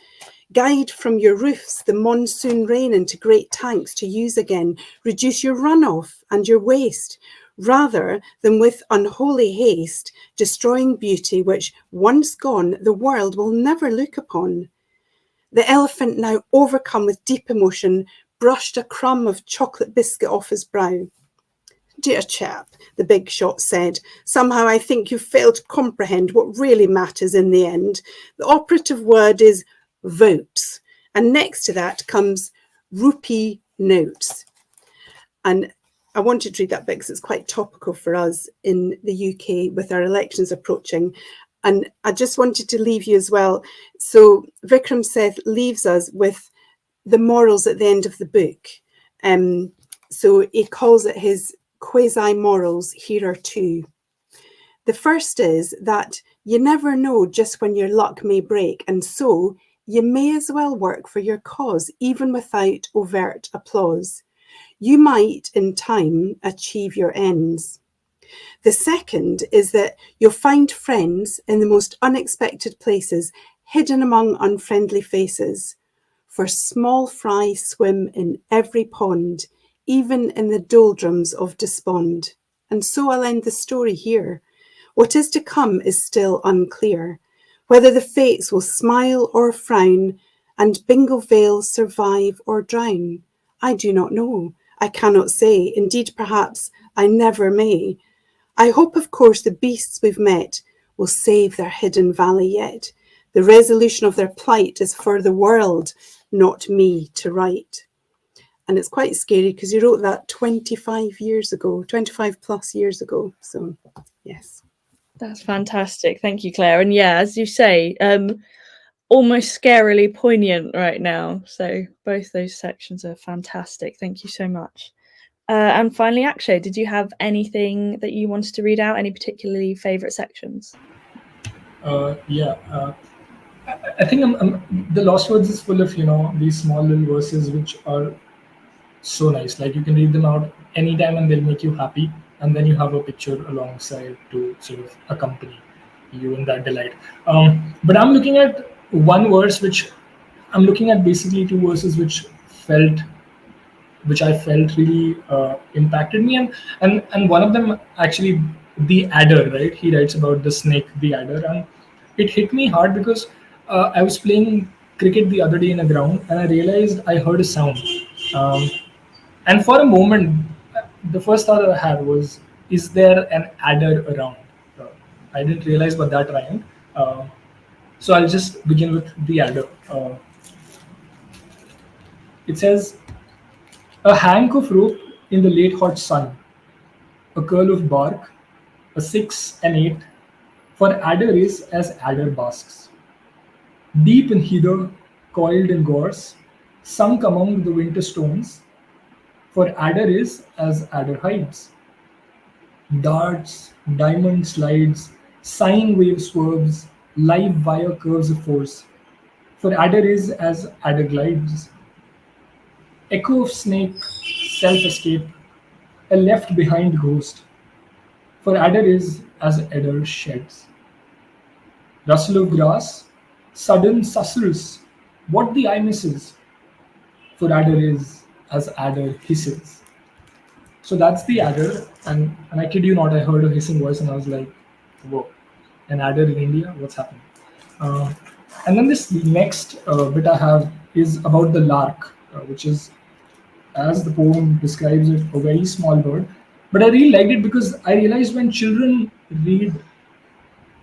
guide from your roofs the monsoon rain into great tanks to use again, reduce your runoff and your waste, rather than with unholy haste destroying beauty which, once gone, the world will never look upon." The elephant, now overcome with deep emotion, brushed a crumb of chocolate biscuit off his brow. "Dear chap," the big shot said, "somehow I think you fail to comprehend what really matters in the end. The operative word is votes, and next to that comes rupee notes." And I wanted to read that bit because it's quite topical for us in the UK with our elections approaching. And I just wanted to leave you as well. So Vikram Seth leaves us with the morals at the end of the book. So he calls it his quasi-morals. Here are two. The first is that you never know just when your luck may break, and so you may as well work for your cause, even without overt applause. You might, in time, achieve your ends. The second is that you'll find friends in the most unexpected places, hidden among unfriendly faces. For small fry swim in every pond, even in the doldrums of despond. And so I'll end the story here. What is to come is still unclear, whether the fates will smile or frown, and Bingo Vale survive or drown. I do not know. I cannot say. Indeed, perhaps I never may. I hope, of course, the beasts we've met will save their hidden valley yet. The resolution of their plight is for the world, not me to write. And it's quite scary because he wrote that 25 years ago, 25 plus years ago. So, yes. That's fantastic. Thank you, Claire. And yeah, as you say, almost scarily poignant right now. So both those sections are fantastic. Thank you so much. And finally, Akshay, did you have anything that you wanted to read out? Any particularly favourite sections? I think the Lost Words is full of these small little verses which are so nice. Like you can read them out anytime and they'll make you happy, and then you have a picture alongside to sort of accompany you in that delight. But I'm looking at one verse which I'm looking at basically two verses which I felt really impacted me, and one of them actually, the adder, right? He writes about the snake, the adder, and it hit me hard because I was playing cricket the other day in a ground and I realized I heard a sound, and for a moment, the first thought I had was, "Is there an adder around?" Uh, I didn't realize, but that rhymed. So I'll just begin with the adder. It says, "A hank of rope in the late hot sun, a curl of bark, a 6 and 8, for adder is as adder basks. Deep in heather, coiled in gorse, sunk among the winter stones, for adder is as adder hides. Darts, diamond slides, sine wave swerves, live wire curves of force, For adder is as adder glides, echo of snake, self-escape, a left behind ghost. For adder is as adder sheds, rustle of grass, sudden susurrus, what the eye misses. For adder is as adder hisses. So that's the adder, and I kid you not, I heard a hissing voice and I was like, whoa, an adder in India? What's happening? Uh, and then this next bit I have is about the lark, which is, as the poem describes it, a very small bird. But I really liked it because I realized when children read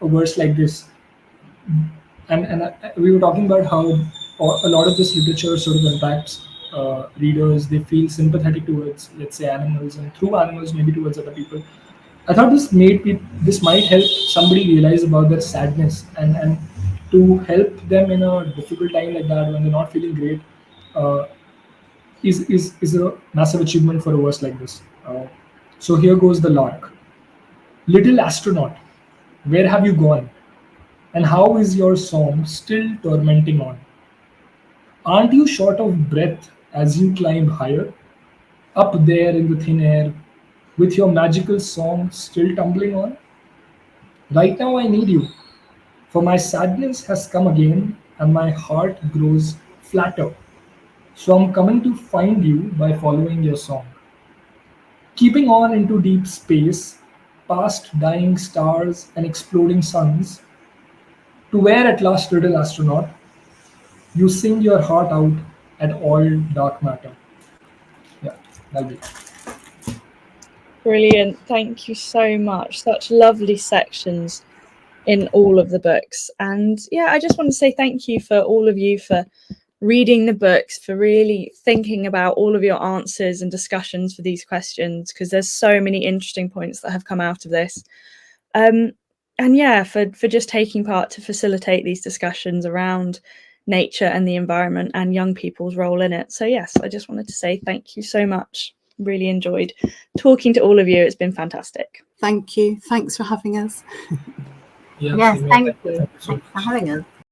a verse like this, and we were talking about how a lot of this literature sort of impacts readers. They feel sympathetic towards, let's say, animals, and through animals, maybe towards other people. I thought this might help somebody realize about their sadness, and to help them in a difficult time like that when they're not feeling great. Uh, is a massive achievement for a verse like this. So here goes the lark. Little astronaut, where have you gone? And how is your song still tormenting on? Aren't you short of breath as you climb higher? Up there in the thin air, with your magical song still tumbling on? Right now I need you, for my sadness has come again and my heart grows flatter. So I'm coming to find you by following your song. Keeping on into deep space, past dying stars and exploding suns, to where at last, little astronaut, you sing your heart out at all dark matter. Yeah, that'll be it. Brilliant. Thank you so much. Such lovely sections in all of the books. And yeah, I just want to say thank you for all of you for reading the books, for really thinking about all of your answers and discussions for these questions, because there's so many interesting points that have come out of this. And yeah, for just taking part to facilitate these discussions around nature and the environment and young people's role in it. So yes, I just wanted to say thank you so much. Really enjoyed talking to all of you. It's been fantastic. Thank you. Thanks for having us. Yes, same here. thank you. Thank you so Thanks for much. having us.